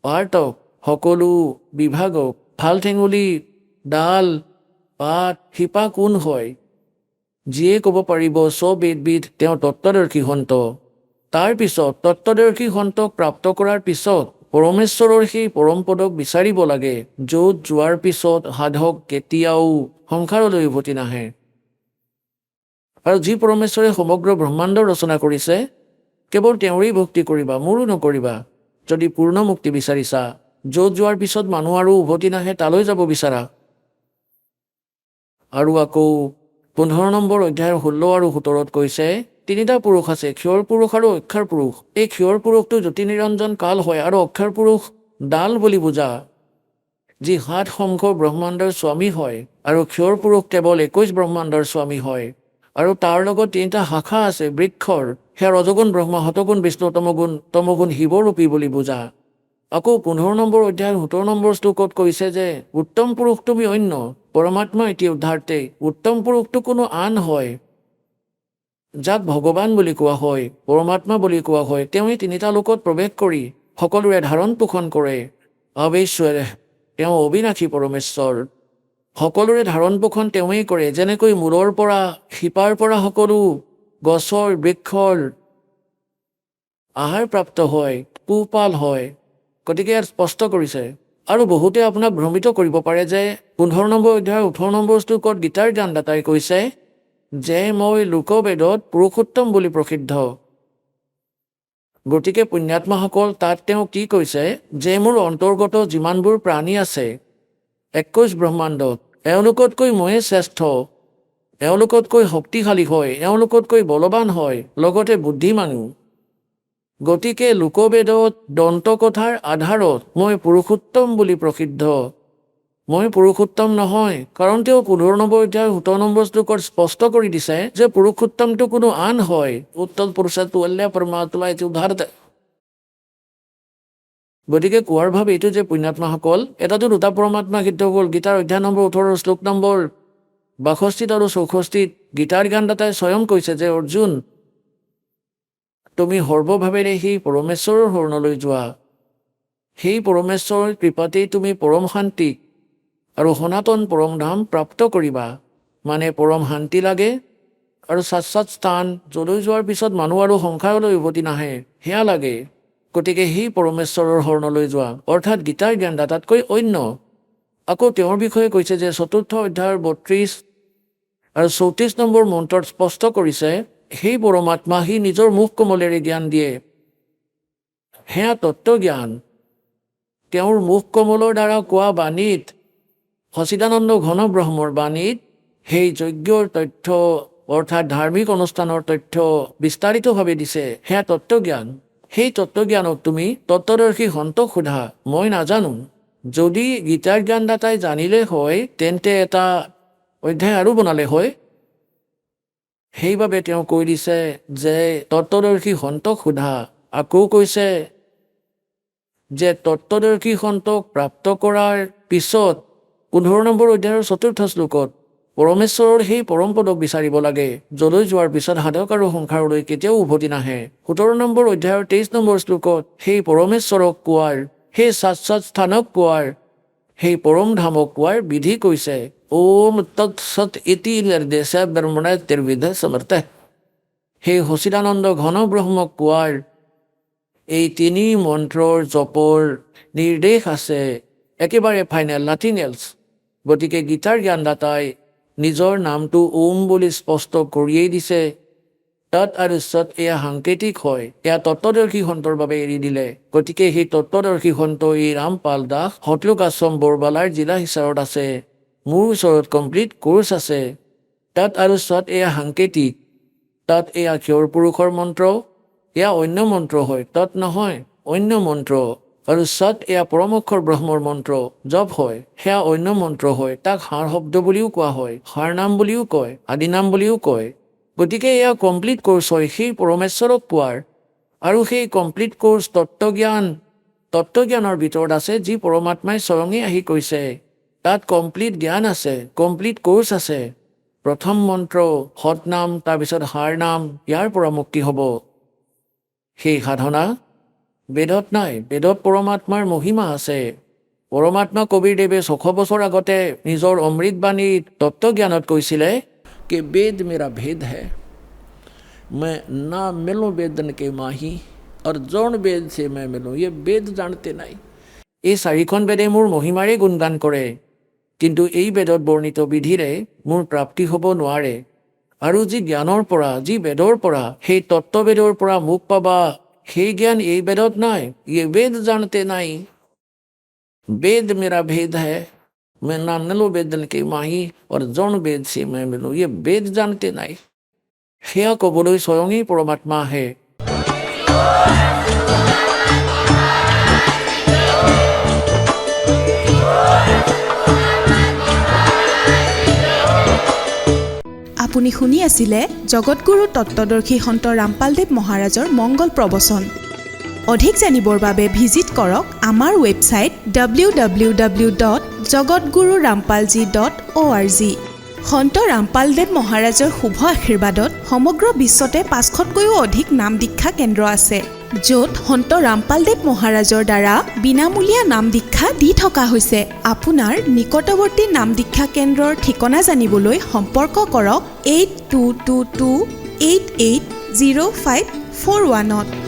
পাৰ্টক, সকলো বিভাগক, ফাল ঠেঙুলি, ডাল, পাত, শিপা কোন হয়, যিয়ে ক'ব পাৰিব স্ববেদবিদ তেওঁ তত্ত্বদৰ্শী সন্ত। তাৰ পিছত তত্ত্বদৰ্শী সন্তক প্ৰাপ্ত কৰাৰ পিছত পৰমেশ্বৰৰ সেই পৰম পদক বিচাৰিব লাগে, য'ত যোৱাৰ পিছত সাধক কেতিয়াও সংসাৰলৈ উভতি নাহে। আৰু যি পৰমেশ্বৰে সমগ্ৰ ব্ৰহ্মাণ্ড ৰচনা কৰিছে, কেৱল তেওঁৰেই ভক্তি কৰিবা, মোৰো নকৰিবা। যদি পূৰ্ণ মুক্তি বিচাৰিছা, য'ত যোৱাৰ পিছত মানুহ আৰু উভতি নাহে তালৈ যাব বিচাৰা। আৰু আকৌ 15 নম্বৰ অধ্যায়ৰ 16 আৰু 17ত কৈছে, তিনিটা পুৰুষ আছে, ক্ষৰ পুৰুষ আৰু অক্ষৰ পুৰুষ। এই ক্ষৰ পুৰুষটো জ্যোতি নিৰঞ্জন কাল হয় আৰু অক্ষৰ পুৰুষ ডাল বুলি বুজা, যি 7 শংখ ব্ৰহ্মাণ্ডৰ স্বামী হয়। আৰু ক্ষৰ পুৰুষ কেৱল 21 ব্ৰহ্মাণ্ডৰ স্বামী হয়। আৰু তাৰ লগত 3টা শাখা আছে বৃক্ষৰ, সেয়া ৰজগুণ ব্ৰহ্মা, শতগুণ বিষ্ণু, তমগুণ শিৱৰূপী বুলি বুজা। আকৌ 15 নম্বৰ অধ্যায়ৰ 17 নম্বৰ শ্লোকত কৈছে যে উত্তম পুৰুষ তুমি অন্য, পৰমাত্মা এটি উদ্ধাৰ্তে। উত্তম পুৰুষটো কোনো আন হয়, যাক ভগৱান বুলি কোৱা হয়, পৰমাত্মা বুলি কোৱা হয়। তেওঁই 3টা লোকত প্ৰৱেশ কৰি সকলোৰে ধাৰণ পোষণ কৰে। অৱশ্যে তেওঁ অবিনাশী পৰমেশ্বৰ, সকলোৰে ধাৰণ পোষণ তেওঁৱেই কৰে। যেনেকৈ মূলৰ পৰা শিপাৰ পৰা সকলো গছৰ বৃক্ষৰ আহাৰ প্ৰাপ্ত হয়, পোহপাল হয়। গতিকে ইয়াত স্পষ্ট কৰিছে। আৰু বহুতে আপোনাক ভ্ৰমিত কৰিব পাৰে যে 15 নম্বৰ অধ্যায়ৰ 18 নম্বৰ শ্লোকত গীতাৰ জ্ঞানদাতাই কৈছে যে মই লোকবেদত পুৰুষোত্তম বুলি প্ৰসিদ্ধ। গতিকে পুণ্যাত্মাসকল, তাত তেওঁ কি কৈছে যে মোৰ অন্তৰ্গত যিমানবোৰ প্ৰাণী আছে 21 ব্ৰহ্মাণ্ডত, এওঁলোকতকৈ ময়ে শ্ৰেষ্ঠ, এওঁলোকতকৈ শক্তিশালী হয়, এওঁলোকতকৈ বলৱান হয়, লগতে বুদ্ধিমানো। গতিকে লোকবেদত দন্তকথাৰ আধাৰত মই পুৰুষোত্তম বুলি প্ৰসিদ্ধ। মই পুৰুষোত্তম নহয়, কাৰণ তেওঁ 15 নম্বৰ অধ্যায়ৰ 17 নম্বৰ শ্লোকত স্পষ্ট কৰি দিছে যে পুৰুষোত্তমটো কোনো আন হয়, উত্তল পুৰুষটো অল্য পৰমাত্মা এটি উদ্ধাৰত। গতিকে কোৱাৰ ভাৱ এইটো যে পুণ্যাত্মাসকল, এটাতো 2টা পৰমাত্মা সিদ্ধ হ'ল। গীতাৰ অধ্যায় নম্বৰ 18 শ্লোক নম্বৰ 62 আৰু 64 গীতাৰ জ্ঞানদাতাই স্বয়ং কৈছে যে অৰ্জুন, তুমি সৰ্বভাৱেৰে সেই পৰমেশ্বৰৰ শৰণলৈ যোৱা। সেই পৰমেশ্বৰৰ কৃপাতেই তুমি পৰম শান্তি আৰু সনাতন পৰম ধাম প্ৰাপ্ত কৰিবা। মানে পৰম শান্তি লাগে আৰু শাশ্বত স্থান, যলৈ যোৱাৰ পিছত মানুহ আৰু সংসাৰলৈ উভতি নাহে, সেয়া লাগে। গতিকে সেই পৰমেশ্বৰৰ শৰণলৈ যোৱা, অৰ্থাৎ গীতাৰ জ্ঞানদাতাতকৈ অন্য। আকৌ তেওঁৰ বিষয়ে কৈছে যে 4ৰ্থ অধ্যায়ৰ 32 আৰু 34 নম্বৰ মন্ত্ৰত স্পষ্ট কৰিছে, সেই পৰমাত্মা সি নিজৰ মুখ কমলেৰে জ্ঞান দিয়ে। সেয়া তত্ত্বজ্ঞান। তেওঁৰ মুখ কমলৰ দ্বাৰা কোৱা বাণীত, সচিদানন্দ ঘন ব্ৰহ্মৰ বাণীত সেই যজ্ঞৰ তথ্য অৰ্থাৎ ধাৰ্মিক অনুষ্ঠানৰ তথ্য বিস্তাৰিতভাৱে দিছে। সেয়া তত্ত্বজ্ঞান। সেই তত্ত্বজ্ঞানক তুমি তত্ত্বদৰ্শী সন্তক সোধা, মই নাজানো। যদি গীতাৰ জ্ঞানদাতাই জানিলে হয় তেন্তে এটা অধ্যায় আৰু বনালে হয়। সেইবাবে তেওঁ কৈ দিছে যে তত্ত্বদৰ্শী সন্তক সোধা। আকৌ কৈছে যে তত্ত্বদৰ্শী সন্তক প্ৰাপ্ত কৰাৰ পিছত 15 নম্বৰ অধ্যায়ৰ 4ৰ্থ শ্লোকত পৰমেশ্বৰৰ সেই পৰম পদক বিচাৰিব লাগে, যলৈ যোৱাৰ পিছত সাধক আৰু সংসাৰলৈ কেতিয়াও উভতি নাহে। 17 নম্বৰ অধ্যায়ৰ 23 নম্বৰ শ্লোকত সেই পৰমেশ্বৰক কোৱাৰ, সেই শাশ্বত স্থানক কোৱাৰ, সেই পৰম ধামক কোৱাৰ বিধি কৈছে। ওম তৎসৎ ইতি নিৰ্দেশে ব্ৰহ্মণে ত্ৰিবিধ সমৰ্থ। সেই সচিদানন্দ ঘন ব্ৰহ্মক কোৱাৰ এই 3 মন্ত্ৰৰ জপৰ নিৰ্দেশ আছে, একেবাৰে ফাইনেল, নাথিং এলছ। গতিকে গীতাৰ জ্ঞানদাতাই নিজৰ নামটো ওম বুলি স্পষ্ট কৰিয়েই দিছে। তৎ আৰু সৎ এয়া সাংকেতিক হয়, এয়া তত্ত্বদৰ্শী সন্তৰ বাবে এৰি দিলে। গতিকে সেই তত্ত্বদৰ্শী সন্ত এই ৰামপাল দাস হটলোক আশ্ৰম বৰবালাৰ জিলা হিচাৰত আছে। মোৰ ওচৰত কমপ্লিট কোৰ্চ আছে। তৎ আৰু সৎ এয়া সাংকেতিক। তৎ এয়া ক্ষৰ পুৰুষৰ মন্ত্ৰ, এয়া অন্য মন্ত্ৰ হয়, তৎ নহয়, অন্য মন্ত্ৰ। আৰু সৎ এয়া পৰম অক্ষৰ ব্ৰহ্মৰ মন্ত্ৰ, জপ হয়, সেয়া অন্য মন্ত্ৰ হয়। তাক সাৰ শব্দ বুলিও কোৱা হয়, সাৰ নাম বুলিও কয়, আদি নাম বুলিও কয়। গতিকে এয়া কমপ্লিট কোৰ্চ হয় সেই পৰমেশ্বৰক পোৱাৰ। আৰু সেই কমপ্লিট কোৰ্চ তত্ত্বজ্ঞানৰ ভিতৰত আছে, যি পৰমাত্মাই স্বয়ঙে আহি কৈছে। তাত কমপ্লিট জ্ঞান আছে, কমপ্লিট কোৰ্চ আছে। প্ৰথম মন্ত্ৰ সৎনাম, তাৰপিছত সাৰ নাম, ইয়াৰ পৰা মুক্তি হ'ব। সেই সাধনা বেদত নাই। বেদত পৰমাত্মাৰ মহিমা আছে। পৰমাত্মা কবীৰদেৱে 600 বছৰ আগতে নিজৰ অমৃতবাণীত তত্ত্বজ্ঞানত কৈছিলে কি বেদ মেৰা ভেদ হে। मैं ना मिलूं वेदन के माही और जौन वेद से मैं मिलूं ये वेद जानते নাই। এই চাৰিখন বেদে মোৰ মহিমাৰে গুণগান কৰে, কিন্তু এই বেদত বৰ্ণিত বিধিৰে মোৰ প্ৰাপ্তি হ'ব নোৱাৰে। আৰু যি জ্ঞানৰ পৰা, যি বেদৰ পৰা, সেই তত্ত্ববেদৰ পৰা মোক পাবা, সেই জ্ঞান এই বেদত নাই। ये वेद जानते নাই। वेद मेरा भेद है, मैं ना मिलूं वेदन के माही और जौन वेद से मैं मिलूं ये वेद जानते নাই। সেয়া ক'বলৈ স্বয়ঙেই পৰমাত্মা আহে। আপুনি শুনি আছিলে জগতগুৰু তত্ত্বদৰ্শী সন্ত ৰামপালদেৱ মহাৰাজৰ মংগল প্ৰবচন। অধিক জানিবৰ বাবে ভিজিট কৰক আমাৰ ৱেবছাইট www.jagatgururampalji.org। সন্ত ৰামপালদেৱ মহাৰাজৰ শুভ আশীৰ্বাদত সমগ্ৰ বিশ্বতে 500তকৈও অধিক নাম দীক্ষা কেন্দ্ৰ আছে, য'ত সন্ত ৰামপালদেৱ মহাৰাজৰ দ্বাৰা বিনামূলীয়া নাম দীক্ষা দি থকা হৈছে। আপোনাৰ নিকটৱৰ্তী নাম দীক্ষা কেন্দ্ৰৰ ঠিকনা জানিবলৈ সম্পৰ্ক কৰক 8222880541।